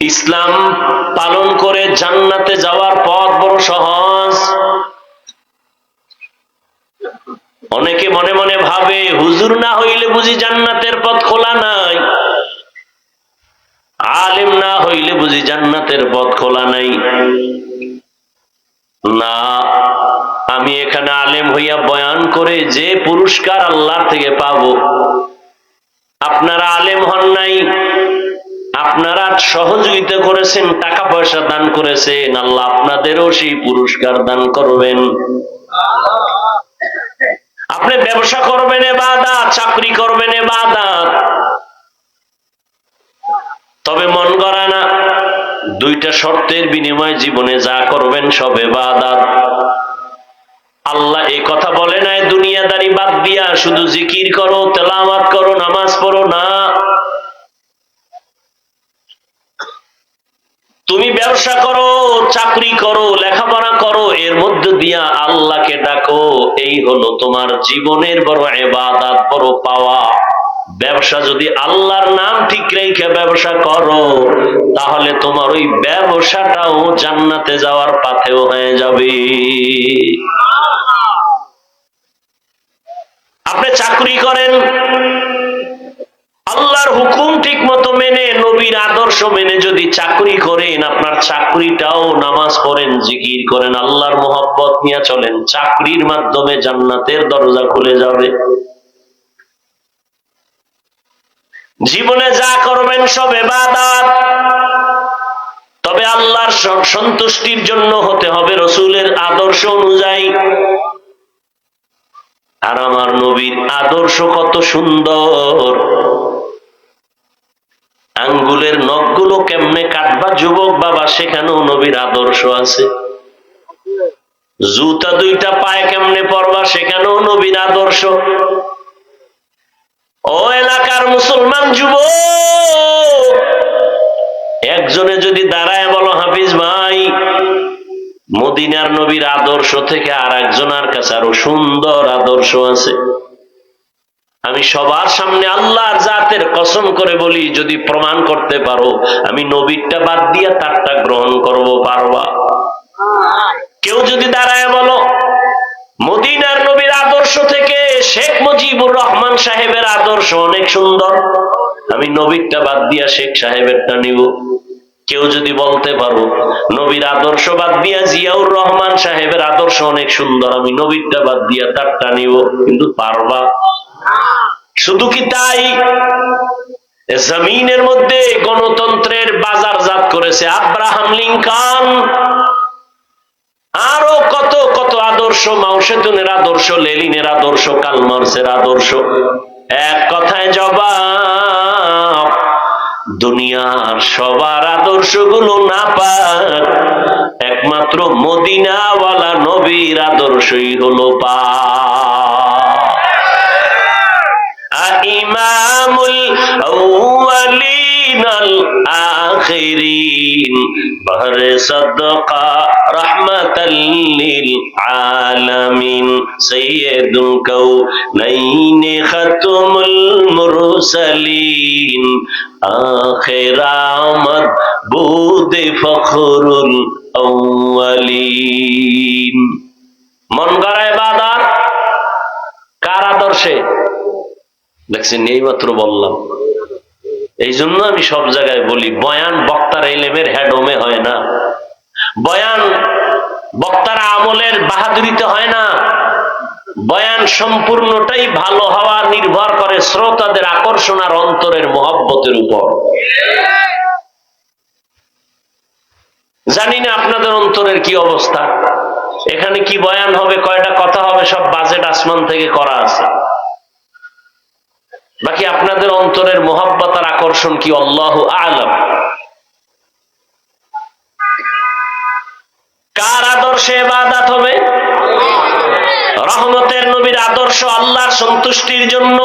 S1: ইসলাম পালন করে জান্নাতে যাওয়ার পথ বড় সহজ। অনেকে মনে মনে ভাবে হুজুর না হইলে বুঝি জান্নাতের পথ খোলা নাই, আলেম না হইলে বুঝি জান্নাতের পথ খোলা নাই। না, আমি এখানে আলেম হইয়া বয়ান করে যে পুরস্কার আল্লাহর থেকে পাবো, আপনারা আলেম হন নাই, আপনারা সহযোগিতা করেছেন, টাকা পয়সা দান করেছেন, আল্লাহ আপনাদেরও সেই পুরস্কার দান করবেন। আপনি ব্যবসা করবেন ইবাদত, চাকরি করবেন ইবাদত, তবে মন গড়া না। 2টা শর্তের বিনিময়ে জীবনে যা করবেন সব ইবাদত। আল্লাহ এই কথা বলে নাই দুনিয়াদারি বাদ দিয়া শুধু জিকির করো, তেলাওয়াত করো, নামাজ পড়ো। না, তুমি ব্যবসা করো, চাকরি করো, লেখাপড়া করো, এর মধ্য দিয়া আল্লাহকে ডাকো। এই হলো তোমার জীবনের বড় ইবাদত, বড় পাওয়া। ব্যবসা যদি আল্লাহর নাম ঠিক রেখে ব্যবসা করো, তাহলে তোমার ওই ব্যবসাটাও জান্নাতে যাওয়ার পথেও হয়ে যাবে। আপনি চাকরি করেন, আল্লাহর হুকুম ঠিক মতো মেনে, নবীর আদর্শ মেনে যদি চাকরি করেন, আপনার চাকরিটাও, নামাজ পড়েন, জিকির করেন, আল্লাহর মোহাব্বত নিয়ে চলেন, চাকরির মাধ্যমে জান্নাতের দরজা খুলে যাবে। জীবনে যা করবেন সব ইবাদত, তবে আল্লাহর সন্তুষ্টির জন্য হতে হবে, রাসূলের আদর্শ অনুযায়ী। আর আমার নবীর আদর্শ কত সুন্দর! আঙ্গুলের নখগুলো কেমনে কাটবা যুবক বাবা, সেখানেও নবীর আদর্শ আছে। জুতা 2টা পায়ে কেমনে পরবা, সেখানেও নবীর আদর্শ। ও এলাকার মুসলমান যুবক, একজনে যদি দাঁড়ায় বলো হাফিজ ভাই, মদিনার নবীর আদর্শ থেকে আর একজনের কাছে আরো সুন্দর আদর্শ আছে। আমি সবার সামনে আল্লাহর জাতের কসম করে বলি, যদি প্রমাণ করতে পারো আমি নবীরটা বাদ দিয়া তারটা গ্রহণ করব, পারবা? কেউ যদি দাঁড়ায় বলো মদিনার নবীর আদর্শ রহমান সাহেবের আদর্শ অনেক সুন্দর, আমি নবীরটা বাদ দিয়া শেখ সাহেবেরটা নিব। কেউ যদি বলতে পারো নবীর আদর্শ বাদ দিয়া জিয়াউর রহমান সাহেবের আদর্শ অনেক সুন্দর, আমি নবীরটা বাদ দিয়া তারটা নিব, কিন্তু পারবা? শুধু কি তাই, জমিনের মধ্যে গণতন্ত্রের বাজারজাত করেছে আব্রাহাম লিঙ্কন, আরো কত কত আদর্শ, মাওসেতুনের আদর্শ, লেনিনের আদর্শ, কার্ল মার্ক্সের আদর্শ। এক কথায় জবাব, দুনিয়ার সবার আদর্শগুলো না পাক, একমাত্র মদিনাওয়ালা নবীর আদর্শই হলো পাক। ইমামুল আউয়ালিন আল আখিরিন বাহরে সাদকা রাহমাতাল লিল আলামিন সাইয়্যিদুল কাউনাইন খাতুমুল মুরসালিন আখিরামত বুদে ফখরুল আউয়ালিন। মন গড়া ইবাদত কার আদর্শে? দেখছেন, এই মাত্র বললাম। এই জন্য আমি সব জায়গায় বলি, বয়ান বক্তার এলেমের হেডোমে হয় না, বয়ান বক্তার আমলের বাহাদুরিতে হয় না, বয়ান সম্পূর্ণটাই ভালো হওয়া নির্ভর করে শ্রোতাদের আকর্ষণ আর অন্তরের মহব্বতের উপর। জানি না আপনাদের অন্তরের কি অবস্থা, এখানে কি বয়ান হবে, কয়টা কথা হবে, সব বাজেট আসমান থেকে করা আছে। বাকি আপনাদের অন্তরের মোহাব্বত আর আকর্ষণ কি, আল্লাহু আ'লাম। কার আদর্শে ইবাদত হবে? রহমতের নবীর আদর্শ আল্লাহর সন্তুষ্টির জন্য।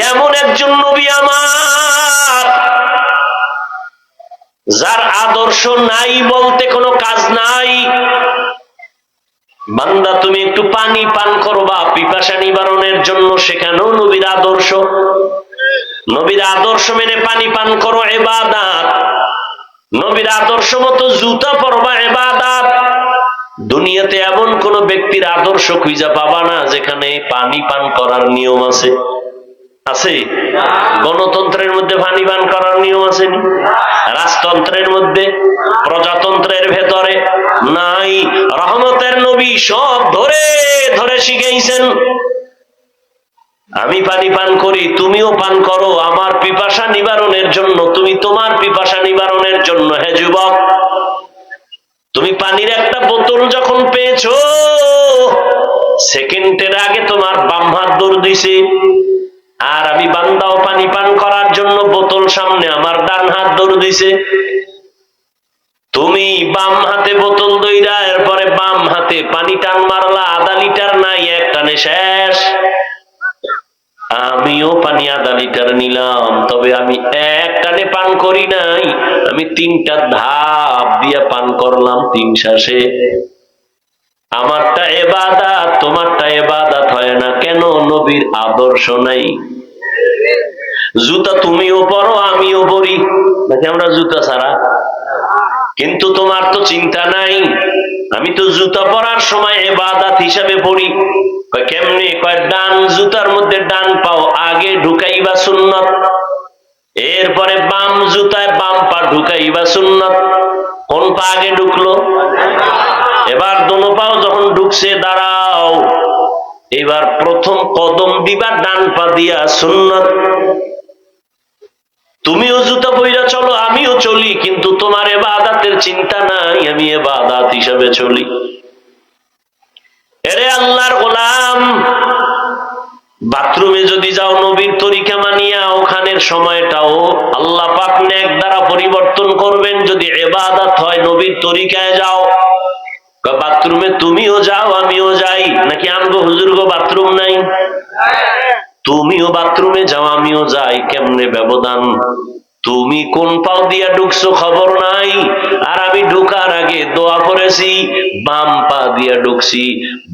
S1: এমন একজন নবী আমার, যার আদর্শ নাই বলতে কোনো কাজ নাই। বান্দা তুমি একটু পানি পান করবা পিপাসা নিবারণের জন্য, সেখানেও নবীর আদর্শ। নবীর আদর্শ মেনে পানি পান করো, ইবাদত। নবীর আদর্শ মতো জুতা পরবা, ইবাদত। দুনিয়াতে এমন কোন ব্যক্তির আদর্শ খুঁজে পাবা না যেখানে পানি পান করার নিয়ম আছে। আছে? গণতন্ত্রের মধ্যে পানি পান করার নিয়ম আছে? রাজতন্ত্রের মধ্যে, প্রজাতন্ত্রের ভেতরে নাই। রহমতের নবী সব ধরে ধরে শিখাইছেন। আমি পানি পান করি, তুমিও পান করো আমার পিপাসা নিবারণের জন্য, তুমি তোমার পিপাসা নিবারণের জন্য। হে যুবক, তুমি পানির একটা বোতল যখন পেয়েছো, সেকেন্ডের আগে তোমার বাম হাত দৌড় দিছে, আর আমি বান্দাও পানি পান করার জন্য বোতল সামনে, আমার ডান হাত দৌড় দিছে। তুমি বাম হাতে বোতল দইরা এরপরে বাম হাতে পানি টান মারলা, আধা লিটার নাই, এক টানে শেষ। আমিও পানি আধা লিটার নিলাম, তবে আমি এক টানে পান করি নাই, আমি 3টা ধাপ দিয়ে পান করলাম 3 শ্বাসে। আমারটা ইবাদত, তোমারটা ইবাদত হয় না কেন? নবীর আদর্শ নাই। জুতা তুমিও পরো, আমিও পরি, নাকি আমরা জুতা ছাড়া? কিন্তু তোমার তো চিন্তা নাই, আমি তো জুতা পরার সময় ইবাদত হিসাবে পড়ি। কেমনে? কয় ডান জুতার মধ্যে ডান পাও আগে ঢুকাইবা সুন্নত, এরপরে বাম জুতায় বাম পা ঢুকাইবা সুন্নত। কোন পা আগে ঢুকলো? এবার দোনো পাও যখন ঢুকছে, দাঁড়াও, এবার প্রথম কদম দিবা ডান পা দিয়া, সুন্নত। তুমিও জুতা পইরা চলো, আমিও চলি, কিন্তু তোমার ইবাদতের চিন্তা নাই, আমি ইবাদত হিসাবে চলি। এরে আল্লাহর গোলাম, বাথরুমে যদি যাও নবীর তরিকা মানিয়া, ওখানের সময়টাও আল্লাহ পাক নেক দ্বারা পরিবর্তন করবেন। যদি ইবাদত হয় নবীর তরিকায় যাও। বাথরুমে তুমিও যাও, আমিও যাই, নাকি আমগো হুজুরগো বাথরুম নাই? তুমিও বাথরুমে যাও, আমিও যাই, কেমনে ব্যবধান? তুমি কোন পাও দিয়া ঢুকছো খবর নাই, আর আমি ঢুকার আগে দোয়া করেছি বাম পা দিয়া ঢুকছি।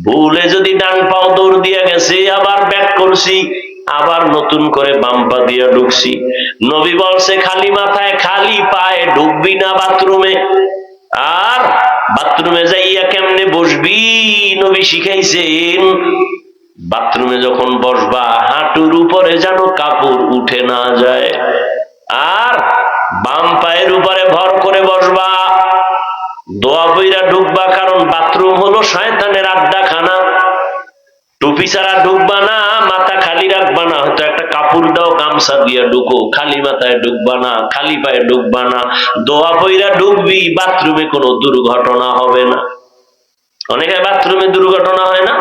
S1: ভুলে যদি ডান পাও দৌড় দিয়া গেছে, আবার ব্যাক করছি, আবার নতুন করে বাম পা দিয়া ঢুকছি। নবী বলছে খালি মাথায় খালি পায়ে ঢুকবি না বাথরুমে। আর বাথরুমে যাইয়া কেমনে বসবি নবী শিখাইছেন। বাথরুমে যখন বসবা হাঁটুর উপরে যেন কাপড় উঠে না যায়, আর বাম পায়ের উপরে ভর করে বসবা। দোয়া বইরা ঢুকবা, কারণ বাথরুম হলো শয়তানের আড্ডাখানা। টুপি ছাড়া ঢুকবা না, মাথা খালি রাখবা না, হয়তো একটা কাপড় দাও গামছা দিয়া ঢুকো, খালি মাথায় ঢুকবা না, খালি পায়ে ঢুকবা না, দোয়া বইরা ঢুকবি, বাথরুমে কোনো দুর্ঘটনা হবে না। অনেকে বাথরুমে দুর্ঘটনা হয় না,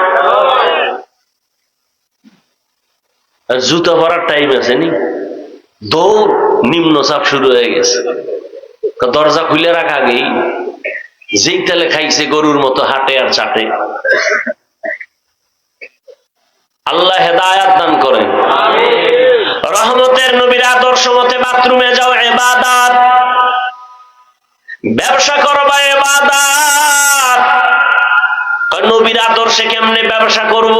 S1: জুতা পরার টাইম আছে নি, দৌড়, নিম্নচাপ শুরু হয়ে গেছে, দরজা খুলে রাখা আগেই যেই তেলে খাইছে গরুর মতো হাঁটে আর চাটে। আল্লাহ হেদায়াত দান করেন। রহমতের নবীর আদর্শ মতে বাথরুমে যাও ইবাদত, ব্যবসা করবা ইবাদত। নবীর আদর্শে কেমনে ব্যবসা করব?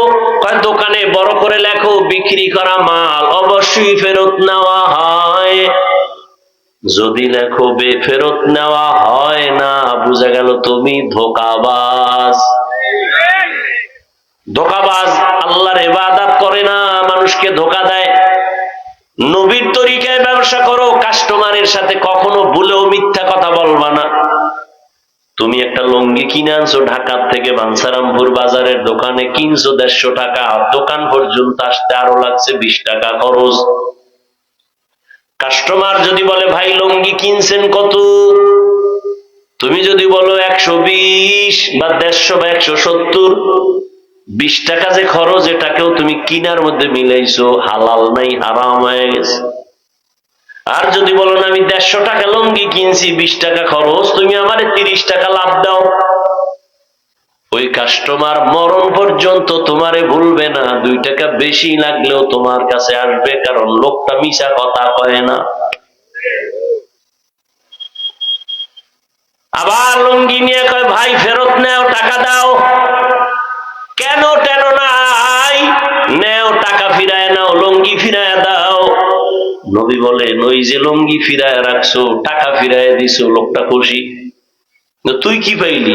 S1: দোকানে বড় করে লেখো বিক্রি করা মাল অবশ্যই ফেরত নেওয়া হয়। যদি লেখো ফেরত নেওয়া হয় না, বুঝা গেল তুমি ধোঁকাবাজ। ধোঁকাবাজ আল্লাহর ইবাদত করে না, মানুষকে ধোঁকা দেয়। নবীর তরিকায় ব্যবসা করো, কাস্টমারের সাথে কখনো ভুলেও মিথ্যা কথা বলবা না। তুমি একটা লুঙ্গি কিনে আনছো ঢাকা থেকে, বাঞ্ছারামপুর বাজারের দোকানে কিনছো 150 টাকা, দোকান পর্যন্ত আসতে আরো লাগছে 20 টাকা খরচ। কাস্টমার যদি বলে ভাই লুঙ্গি কিনছেন কত, তুমি যদি বলো 120 বা 150 বা 170, 20 টাকা যে খরচ, এটাকেও তুমি কিনার মধ্যে মিলাইছো, হালাল নাই, হারাম হয়ে গেছে। আর যদি বলো না আমি 150 টাকা লুঙ্গি কিনছি, 20 টাকা খরচ, তুমি আমারে 30 টাকা লাভ দাও, ওই কাস্টমার মরণ পর্যন্ত তোমারে ভুলবে না। 2 টাকা বেশি লাগলেও তোমার কাছে আসবে, কারণ লোকটা মিছা কথা কয় না। আবার লুঙ্গি নিয়ে কয় ভাই ফেরত নেও, টাকা দাও। কেন টেন নাই, নেও, টাকা ফিরায় নাও, লুঙ্গি ফিরায় দাও। নবী বলেন ওই যে লুঙ্গি ফিরায় রাখছো, টাকা ফিরায় দিছো, লোকটা খুশি। তুই কি পাইলি?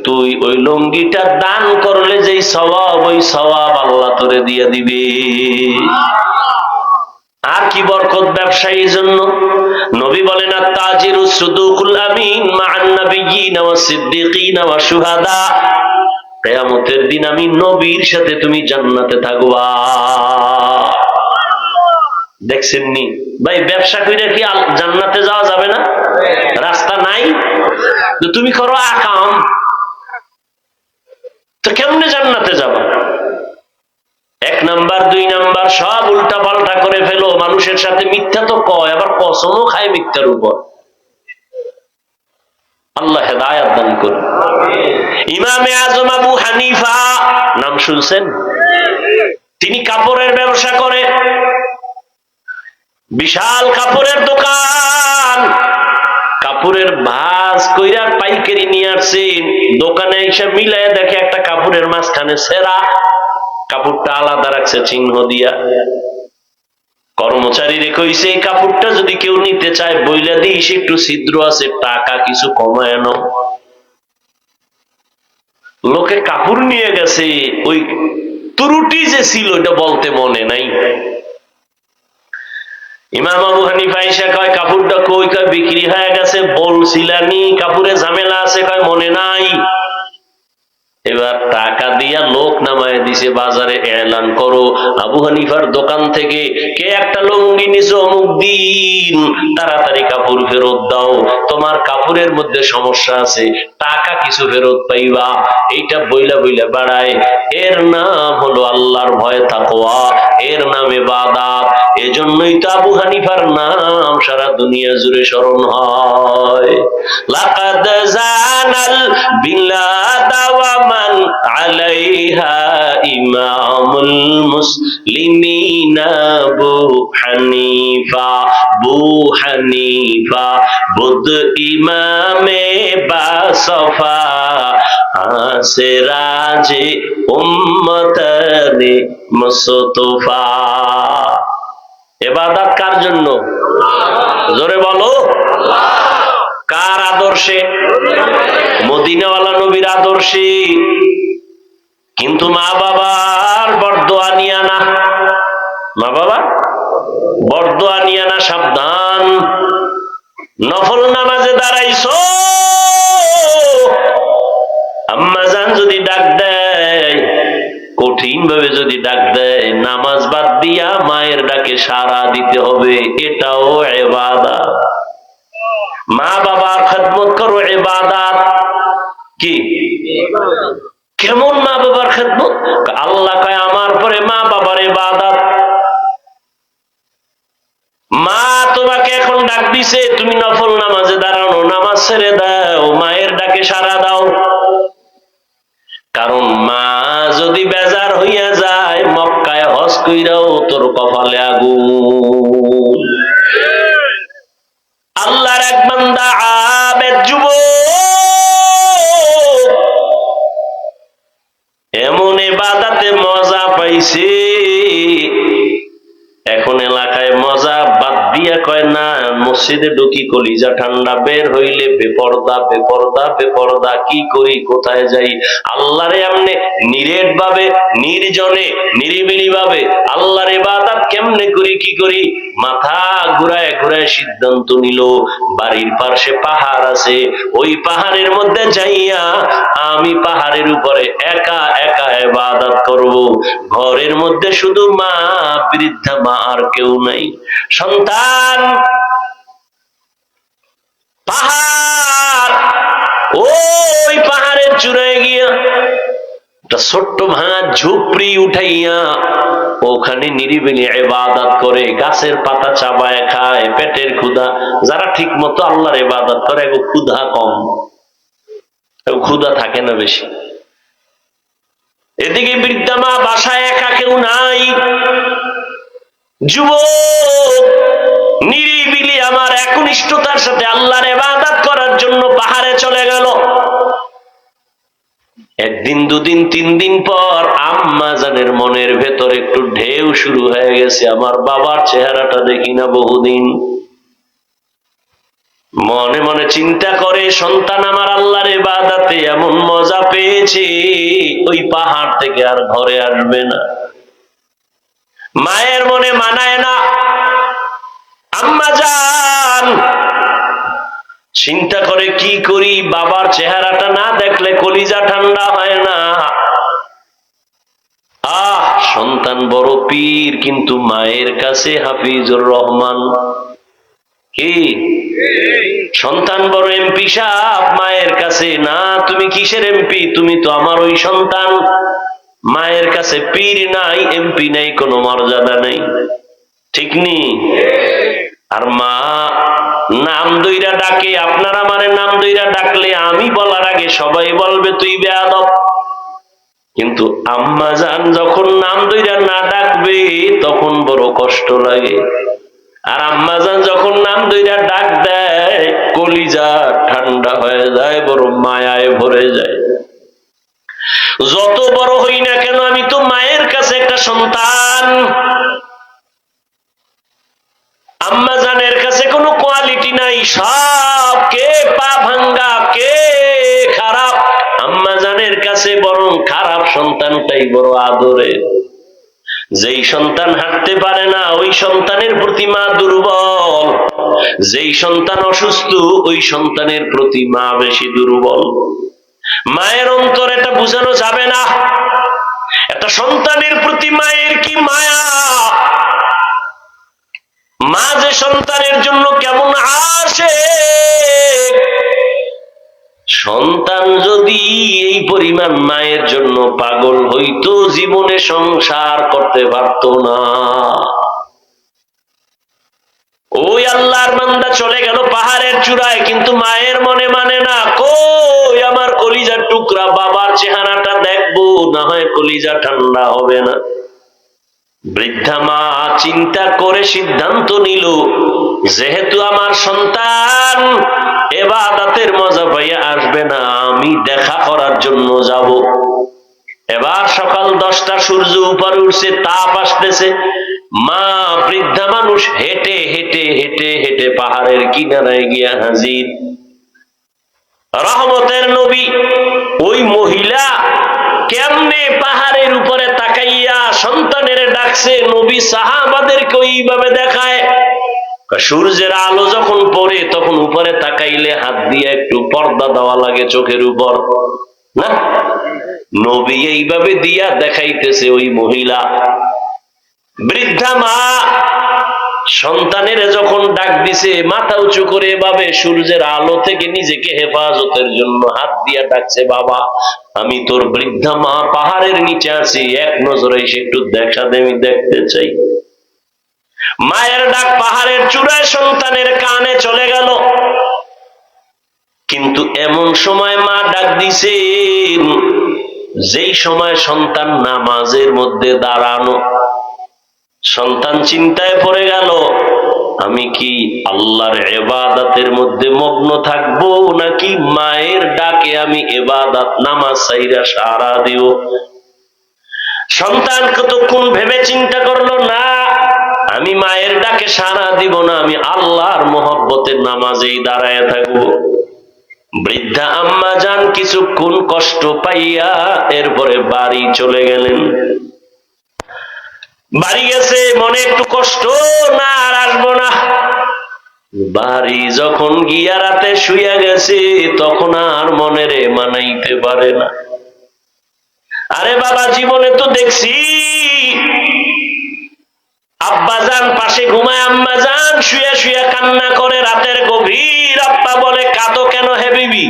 S1: তুই ওই লুঙ্গিটা দান করলে যেই সওয়াব, ওই সওয়াব আল্লাহ তোরে দিয়ে দিবে। আর কি বরকত ব্যবসায়ীর জন্য। নবী বলেন আত-তাজিরু সুদুকুল আমিন মা'আন নাবিয়্যিনা ওয়াস সিদ্দিকিনা ওয়াস শুহাদা। কিয়ামতের দিন আমি নবীর সাথে তুমি জান্নাতে থাকবা। দেখছেন নি ভাই, ব্যবসা কইরা কি জান্নাতে যাওয়া যাবে না? রাস্তা নাই? তুমি করো আকাম, তো কেমনে জান্নাতে যাবা? 1 নাম্বার 2 নাম্বার সব উল্টা পাল্টা করে ফেলো, মানুষের সাথে মিথ্যা তো কয়, আবার কসমও খায় মিথ্যার উপর। আল্লাহ হেদায়াত দান করুন। ইমামে আজম আবু হানিফা নাম শুনছেন? তিনি কাপড়ের ব্যবসা করে, বিশাল কাপড়ের দোকান, কাপড়ের ভাঁজ কইরা পাইকারি নিয়ে আসছেন। দোকানে এসে মিলায় দেখে একটা কাপড়ের মাঝখানে ছেঁড়া, কাপড়টা আলাদা রাখছে চিহ্ন দিয়া। কর্মচারীরে কইছে এই কাপড়টা যদি কেউ নিতে চায় বইলা দিস, একটু ছিদ্র আছে, টাকা কিছু কমায় নাও। লোকে কাপড় নিয়ে গেছে, ওই ত্রুটি যে ছিল এটা বলতে মনে নাই। ইমাম আবু হানিফা এসে কয় কাপড়টা কই? কয় বিক্রি হয়ে গেছে। বলছিলানি কাপড়ে ঝামেলা আছে? কয় মনে নাই। এবার টাকা দিয়া লোক নামায় দিছে, বাজারে এলান করো আবু হানিফার দোকান থেকে কে একটা লুঙ্গি নিছো অমুক দিন, তাড়াতাড়ি কাপড় ফেরত দাও, তোমার কাপড়ের মধ্যে সমস্যা আছে, টাকা কিছু ফেরত পাইবা। এইটা বইলা বইলা বাড়ায়। এর নাম হলো আল্লাহর ভয়, তাকওয়া, এর নাম ইবাদত। এজন্যই তো আবু হানিফার নাম সারা দুনিয়া জুড়ে স্মরণ হয়। লাকাদ জানাল বিলাদা ওয়া মান আলাইহা ইমামুল মুসলিমিনা আবু হানিফা। বু হানিফা বুদ ইমামে বাসফা, আসে রাজে উম্মতানে মুস্তফা। ইবাদত কার জন্য? জোরে বলো। কার আদর্শে? মদিনাওয়ালা নবীর আদর্শে। কিন্তু মা বাবা বাবার বরদোয়া নিয়া না, মা বাবা বরদোয়া নিয়া না, সাবধান। নফল নামাজে দাঁড়াইছো, আম্মাজান যদি ডাক দেয়, কঠিন ভাবে যদি ডাক দেয়, নামাজ বাদ দিয়া মায়ের ডাকে সাড়া দিতে হবে, এটাও ইবাদত। মা বাবার খেদমত করো ইবাদত। কি কেমন মা বাবার খেদমত? আল্লাহ কয় আমার পরে মা বাবার ইবাদত। মা তোমাকে এখন ডাক দিছে, তুমি নফল নামাজে দাঁড়ানো, নামাজ ছেড়ে দাও, মায়ের ডাকে সাড়া দাও। কারণ মা যদি বেজার হইয়া যায়, মক্কায় হজ কইরাও তোর কপালে আগুন। আল্লাহর এক বান্দা আবেদ যুবক এমন ইবাদতে মজা পাইছে, এখন এলাকায় মজা বাদ দিয়া কয় না, মসজিদে ঢুকি কলিজা ঠান্ডা, বের হইলে বেপরদা বেপরদা বেপরদা, কি করি কোথায় যাই। আল্লাহরে এমনে নিরেট ভাবে, নির্জনে, নিরিবিলি ভাবে আল্লাহর ইবাদত কেমনে করি, কি করি, মাথা ঘুরায় ঘুরায় সিদ্ধান্ত নিল, বাড়ির পাশে পাহাড় আছে, ওই পাহাড়ের মধ্যে যাইয়া আমি পাহাড়ের উপরে একা একা ইবাদত করব। ঘরের মধ্যে শুধু মা, বৃদ্ধা মা, আর কেউ নাই। সন্তান পাহাড়, ওই পাহাড়ের চূড়ায় গিয়া একটা ছোট্ট ভাঙা ঝুপড়ি উঠাইয়া ওখানে নিরিবিলি ইবাদত করে, গাছের পাতা চাবায় খায়, পেটের ক্ষুধা। যারা ঠিক মতো আল্লাহর ইবাদত করে এগো ক্ষুধা কম, ক্ষুধা থাকে না বেশি। এদিকে বৃদ্ধা মা বাসায় একা, কেউ নাই। যুবক নিরিবিলি আমার একনিষ্ঠতার সাথে আল্লাহর ইবাদত করার জন্য পাহাড়ে চলে গেল। একদিন, দুদিন, 3 দিন পর আম্মা জানের মনের ভেতর একটু ঢেউ শুরু হয়ে গেছে, আমার বাবার চেহারাটা দেখি না বহুদিন। মনে মনে চিন্তা করে, সন্তান আমার আল্লাহর ইবাদতে এমন মজা পেয়েছে, ওই পাহাড় থেকে আর ঘরে আসবে না। মায়ের মনে মানায় না। আম্মা জান চিন্তা করে, কি করি, বাবার চেহারাটা না দেখলে কলিজা ঠান্ডা হয় না। সন্তান বড় পীর, কিন্তু মায়ের কাছে হাফিজুর রহমান। কি সন্তান বড় এমপি সাহেব, মায়ের কাছে না। তুমি কিসের এমপি? তুমি তো আমার ওই সন্তান। মায়ের কাছে পীর নাই, এমপি নাই, কোনো মর্যাদা নেই, ঠিক নি? আর মা নাম দইরা ডাকে, আপনারা আমারে নাম দইরা ডাকলে আমি বলার আগে সবাই বলবে তুই বেয়াদব। কিন্তু আম্মা জান যখন নাম দইরা না ডাকবে তখন বড় কষ্ট লাগে। আর আম্মা জান যখন নাম দইরা ডাক দেয়, কলিজা ঠান্ডা হয়ে যায়, বড় মায়ায় ভরে যায়। যত বড় হই না কেন, আমি তো মায়ের কাছে একটা সন্তান। আম্মা জানের কাছে কোনো কোয়ালিটি নাই, সব কে পা ভাঙ্গা, কে খারাপ। আম্মা জানের কাছে বরং খারাপ সন্তানটাই বড় আদরের। যেই সন্তান হাঁটতে পারে না, ওই সন্তানের প্রতি মা দুর্বল। যেই সন্তান অসুস্থ, ওই সন্তানের প্রতি মা বেশি দুর্বল। মায়ের অন্তর এটা বোঝানো যাবে না। একটা সন্তানের প্রতি মায়ের কি মায়া, মা যে সন্তানের জন্য কেমন আসে। সন্তান যদি এই পরিমাণ মায়ের জন্য পাগল হইতো, জীবনে সংসার করতে পারত না। ওই আল্লাহর বান্দা চলে গেল পাহাড়ের চূড়ায়, কিন্তু মায়ের মনে মানে না। কই আমার কলিজার টুকরা, বাবার চেহারাটা দেখবো, না হয় কলিজা ঠান্ডা হবে না। বৃদ্ধা মা চিন্তা করে সিদ্ধান্ত নিল, যেহেতু আমার সন্তান ইবাদতের মজা পাইয়া আসবে না, আমি দেখা করার জন্য যাব। এবার সকাল 10টা, সূর্য উপরে উঠছে, তাপ আসতেছে। মা বৃদ্ধা মানুষ হেঁটে হেঁটে হেঁটে হেঁটে পাহাড়ের কিনারায় গিয়া হাজির। রহমতের নবী ওই মহিলা কেমনে পাহাড়ের উপরে তাকাইয়া সন্তানের ডাকছে, নবী সাহাবাদেরকে ওইভাবে দেখায়। সূর্যের আলো যখন পড়ে তখন উপরে তাকাইলে হাত দিয়ে একটু পর্দা দেওয়া লাগে চোখের উপর, না? নবী এইভাবে দিয়া দেখাইতেছে। ওই মহিলা বৃদ্ধা মা সন্তানের যখন ডাক দিছে, মাথা উঁচু করে এভাবে সূর্যের আলো থেকে নিজেকে হেফাজতের জন্য হাত দিয়া ডাকছে, বাবা আমি তোর বৃদ্ধা মা, পাহাড়ের নিচে আছি, এক নজরে এসে একটু দেখা দে, আমি দেখতে চাই। মায়ের ডাক পাহাড়ের চূড়ায় সন্তানের কানে চলে গেল। কিন্তু এমন সময় মা ডাক দিছে যেই সময় সন্তান নামাজের মধ্যে দাঁড়ানো। সন্তান চিন্তায় পড়ে গেল, আমি কি আল্লাহর ইবাদতের মধ্যে মগ্ন থাকবো নাকি মায়ের ডাকে আমি ইবাদত নামাজ সাইরা সারা দিব? সন্তান কতক্ষণ ভেবে চিন্তা করলো, না আমি মায়ের ডাকে সারা দিব না, আমি আল্লাহর মহব্বতের নামাজেই দাঁড়ায় থাকবো। বৃদ্ধা আম্মা জান কিছুক্ষণ কষ্ট পাইয়া এরপরে বাড়ি চলে গেলেন। বাড়ি গেছে, মনে একটু কষ্ট, না আর আসবো না। বাড়ি যখন গিয়া রাতে শুইয়া গেছে তখন আর মনেরে মানাইতে পারে না। আরে বাবা, জীবনে তো দেখছি আব্বা জান পাশে ঘুমায়, আম্মা জান শুয়ে শুয়ে কান্না করে রাতের গভীর। আব্বা বলে, কাঁদো কেন হে বিবি?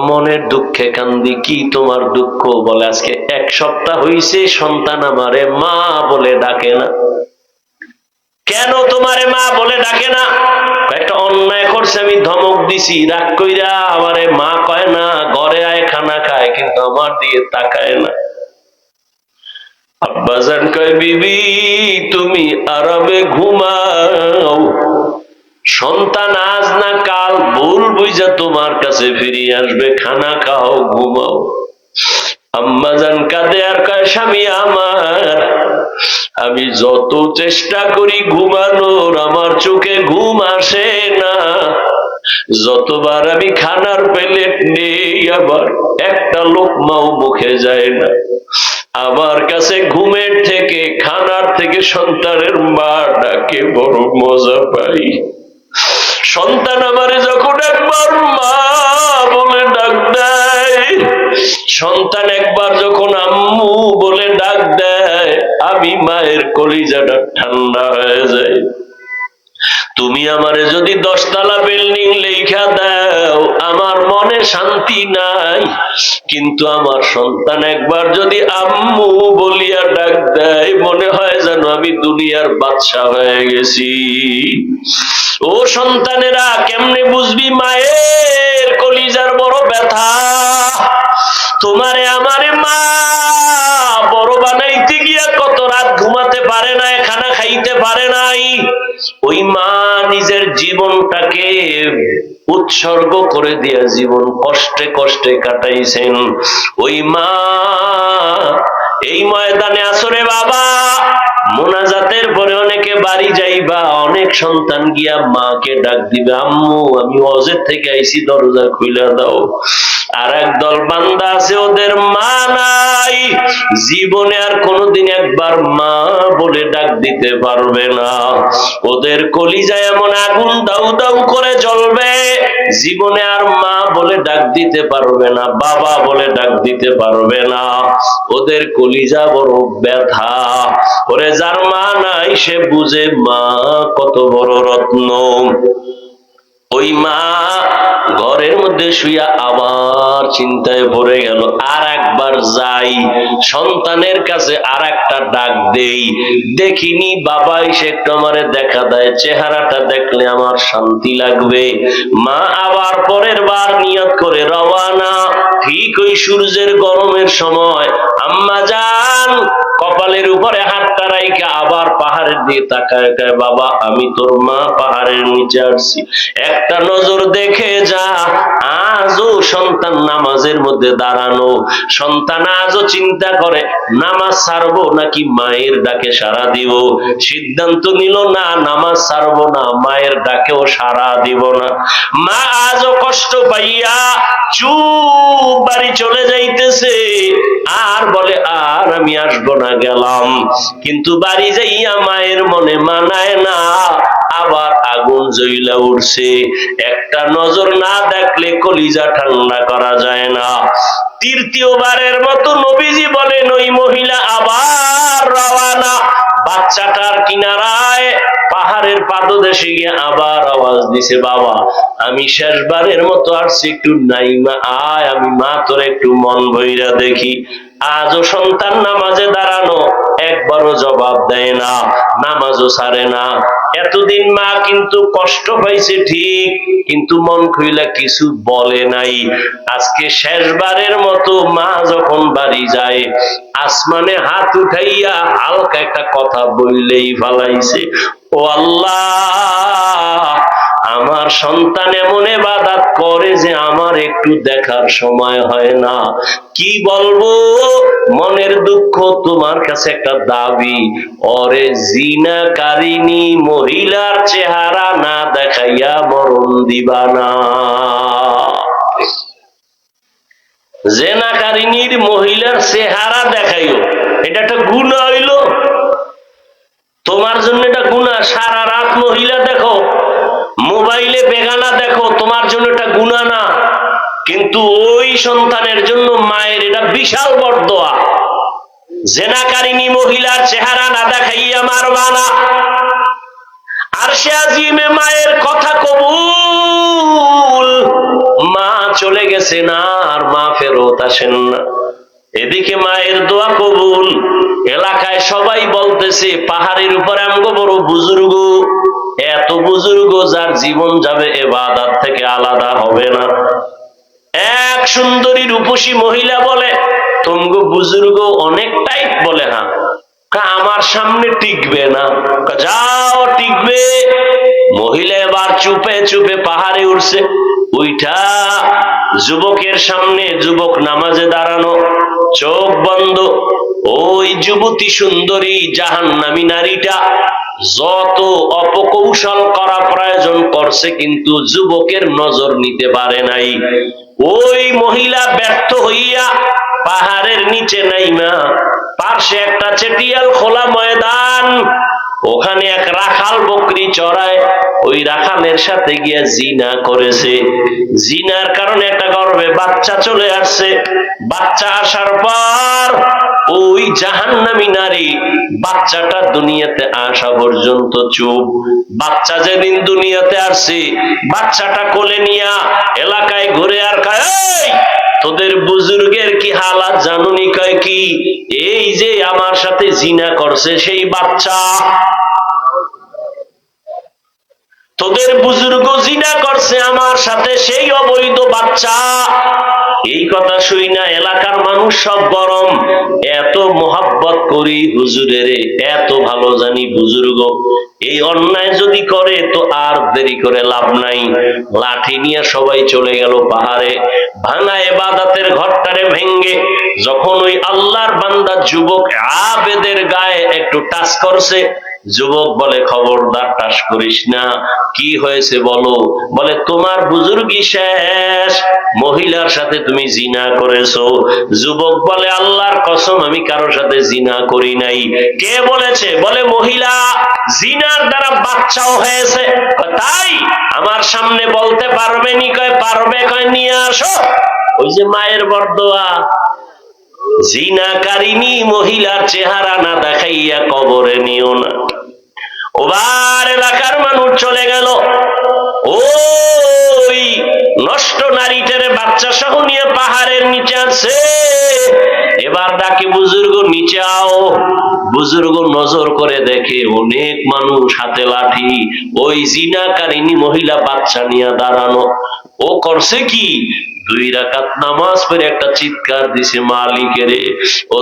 S1: মনের দুঃখে কান্দি। কি তোমার দুঃখ? বলে, আজকে 1 সপ্তাহ হইছে সন্তান আমারে মা বলে ডাকে না। কেন তোমারে মা বলে ডাকে না? একটা অন্যায় করছে, আমি ধমক দিছি, রাগ কইরা আমারে মা কয় না, ঘরে আয় খানা খায়, কিন্তু আমার দিয়ে তাকায় না। আব্বাজান কয়, বিবি তুমি আরামে ঘুমাও, সন্তান আজ না কাল ভুল বুঝা তোমার কাছে ফিরিয়ে আসবে, খানা খাও, ঘুমাও। আম্মাজান কাঁদে আর কয়, স্বামী আমার, আমি যত চেষ্টা করি ঘুমানোর, আমার চোখে ঘুম আসে না। যতবার আমি খানার প্লেট নেই, আবার একটা লোকমাও মুখে যায় না। আমার কাছে ঘুমের থেকে, খানার থেকে সন্তানের মা ডাকে বড় মজা পাই। সন্তান আমারে যখন একবার মা বলে ডাক দেয়, সন্তান একবার যখন আম্মু বলে ডাক দেয়, আমি মায়ের কলিজাটা ঠান্ডা হয়ে যায়। তুমি আমারে যদি 10 তলা বিল্ডিং লেখা দাও, আমার মনে শান্তি নাই, কিন্তু আমার সন্তান একবার যদি আম্মু বলিয়া ডাক দেয়, মনে হয় যেন আমি দুনিয়ার বাদশা হয়ে গেছি। ও সন্তানেরা, কেমনে বুঝবি মায়ের কলিজার বড় ব্যথা? তোমারে আমারে মা বড় বানাইতে গিয়া কত রাত ঘুমাতে পারে নাই, খানা খাইতে পারে নাই। ওই মা নিজের জীবনটাকে উৎসর্গ করে দিয়া জীবন কষ্টে কষ্টে কাটাইছেন। ওই মা এই ময়দানে আসরে বাবা, মোনাজাতের পরে অনেকে বাড়ি যাইবা, অনেক সন্তান গিয়া মাকে ডাক দিবে, আম্মু আমি হজের থেকে আইছি, দরজা খুলে দাও। আর একদল বান্দা আছে, ওদের মা নাই, জীবনে আর কোনোদিন একবার মা বলে ডাক দিতে পারবে না। ওদের কলিজায় এমন আগুন দাউ দাউ করে জ্বলবে, জীবনে আর মা বলে ডাক দিতে পারবে না, বাবা বলে ডাক দিতে পারবে না। ওদের কলিজা বড় ব্যথা। ওরে যার মা নাই সে বুঝে মা কত বড় রত্ন। ওই মা ঘরের মধ্যে শুইয়া আবার চিন্তায় পড়ে গেল, আর একবার যাই সন্তানের কাছে, আর একটা ডাক দেই, দেখিনি বাবা এসে একটু আমারে দেখা দেয়, চেহারাটা দেখলে আমার শান্তি লাগবে। মা আবার পরের বার নিয়ত করে রওয়ানা। ঠিক ওই সূর্যের গরমের সময় আম্মা জান কপালের উপরে হাতটা রাইখা আবার পাহাড়ের দিয়ে তাকায়, বাবা আমি তোর মা, পাহাড়ের নিচে আসছি, একটা নজর দেখে যা। আজও সন্তান নামাজের মধ্যে দাঁড়ানো। সন্তান আজও চিন্তা করে নামাজ ছাড়বো নাকি মায়ের ডাকে সাড়া দিব। সিদ্ধান্ত নিল না, নামাজ ছাড়বো না, মায়ের ডাকেও সাড়া দিব না। মা আজও কষ্ট পাইয়া চুপ বাড়ি চলে যাইতেছে, আর বলে আর আমি আসবো না, গেলাম। কিন্তু বাড়ি যাইয়া মায়ের মনে মানায় না, আবার আগুন জ্বলা উঠছে। একটা নজর না দেখলে কলিজা ঠান্ডা করা যায় না। তৃতীয়বারের মতো নবীজি বলেন ওই মহিলা আবার রওয়ানা। বাচ্চাটার কিনারায় পাহাড়ের পাদদেশে গিয়ে আবার আওয়াজ দিছে, বাবা আমি শেষবারের মতো আসছি, একটু নাইমা আয়, আমি মা তোর একটু মন ভইরা দেখি। আজও সন্তান নামাজে দাঁড়ানো, একবারও জবাব দেয় না, নামাজও ছাড়ে না। এতদিন মা কিন্তু কষ্ট পাইছে ঠিক, কিন্তু মন খুইলা কিছু বলে নাই। আজকে শেষবারের মতো মা যখন বাড়ি যায়, আসমানে হাত উঠাইয়া হালকা একটা কথা বললেই ফালাইছে, ও আল্লাহ, আমার সন্তান এমন ইবাদত করে যে আমার একটু দেখার সময় হয় না। কি বলবো, মনের দুঃখ, তোমার কাছে একটা দাবি, ওরে জিনাকারিনী মহিলার চেহারা না দেখাইয়া মরণ দিবা না। জিনাকারিনীর মহিলার চেহারা দেখাইও, এটা একটা গুনাহ হইল তোমার জন্য, এটা গুনাহ। সারা রাত মহিলা দেখো, মোবাইলে বেগানা দেখো, তোমার জন্য এটা গুনাহ না, কিন্তু ওই সন্তানের জন্য মায়ের এটা বিশাল বরদোয়া। জেনাকারিনী মহিলার চেহারা না দেখাইয়া মারবা না। আরশে আজিমে মায়ের কথা কবুল, মা চলে গেছে না, আর মা ফেরত আসেন না। এদিকে মায়ের দোয়া কবুল, এলাকায় সবাই বলতেছে পাহাড়ের উপর আমগো বড় বুজুর্গ, এত বুজুর্গ যার জীবন যাবে ইবাদত থেকে আলাদা হবে না। এক সুন্দরী রূপসী মহিলা বলে, তোমগো বুজুর্গ অনেক টাইট, বলে হ্যাঁ। আমার সামনে টিকবে না, যাও টিকবে। মহিলা এবার চুপে চুপে পাহাড়ে উঠছে, উইঠা যুবকের সামনে, যুবক নামাজে দাঁড়ানো, চোখ বন্ধ। ওই যুবতী সুন্দরী জাহান্নামী নারীটা যত অপকৌশল করা প্রয়োজন করছে, কিন্তু যুবকের নজর নিতে পারে নাই। ওই মহিলা ব্যর্থ হইয়া পাহাড়ের নিচে নাইমা পার্শ্বে একটা চেটিয়াল খোলা ময়দান, ওখানে এক রাখাল বকরি চড়ায়, ওই রাখালের সাথে গিয়া জিনা করেছে। জিনার কারণে একটা গর্ভে বাচ্চা চলে আসছে। বাচ্চা আসার পর ওই জাহান্নামী নারী বাচ্চাটা দুনিয়াতে আসা পর্যন্ত চুপ। বাচ্চা যেদিন দুনিয়াতে আসছে, বাচ্চাটা কোলে নিয়া এলাকায় ঘুরে আর কয়, তোদের বুজুর্গের কি হালাত জানুনি? কয় কি? এই যে আমার সাথে জিনা করছে সেই বাচ্চা, তোদের বুজুর্গ জিনা করছে আমার সাথে সেই অবৈধ বাচ্চা। এই কথা শুই না এলাকার মানুষ সব গরম, এত মোহাব্বত করি হুজুরের, এত ভালো জানি বুজুর্গ, এই অন্যায় যদি করে তো আর দেরি করে লাভ নাই। লাঠি নিয়ে সবাই চলে গেল পাহাড়ে। ভাঙা ইবাদতের ঘরটারে ভেঙ্গে যখন ওই আল্লাহর বান্দা যুবক আবেদের গায়ে একটু টাচ করছে, যুবক বলে, খবরদার টাচ করিস না। কি হয়েছে বলো? বলে, তোমার বুজুর্গি শেষ, মহিলার সাথে তুমি জিনা করেছো। যুবক বলে, আল্লাহর কসম আমি কারোর সাথে জিনা করি নাই। কে বলেছে? বলে, মহিলা জিনার দ্বারা বাচ্চাও হয়েছে। তাই আমার সামনে বলতে পারবে নি? কয় পারবে। কয় নিয়ে আসো। ওই যে মায়ের বরদোয়া, জিনাকারিনী মহিলার চেহারা না দেখাইয়া কবরে নিও না। ওবার এলাকার মানুষ চলে গেল। ওই নষ্ট নারীটারে বাচ্চা সহ নিয়ে পাহাড়ের নিচে আছে। এবার ডাকে, বুজুর্গ নিচে আও। বুজুর্গ নজর করে দেখে অনেক মানুষ হাতে লাঠি, ওই জিনাকারিনী মহিলা বাচ্চা নিয়ে দাঁড়ানো। ও করছে কি? 2 রাকাত নামাজ পড়ে একটা চিৎকার দিছে, মালিকেরে ও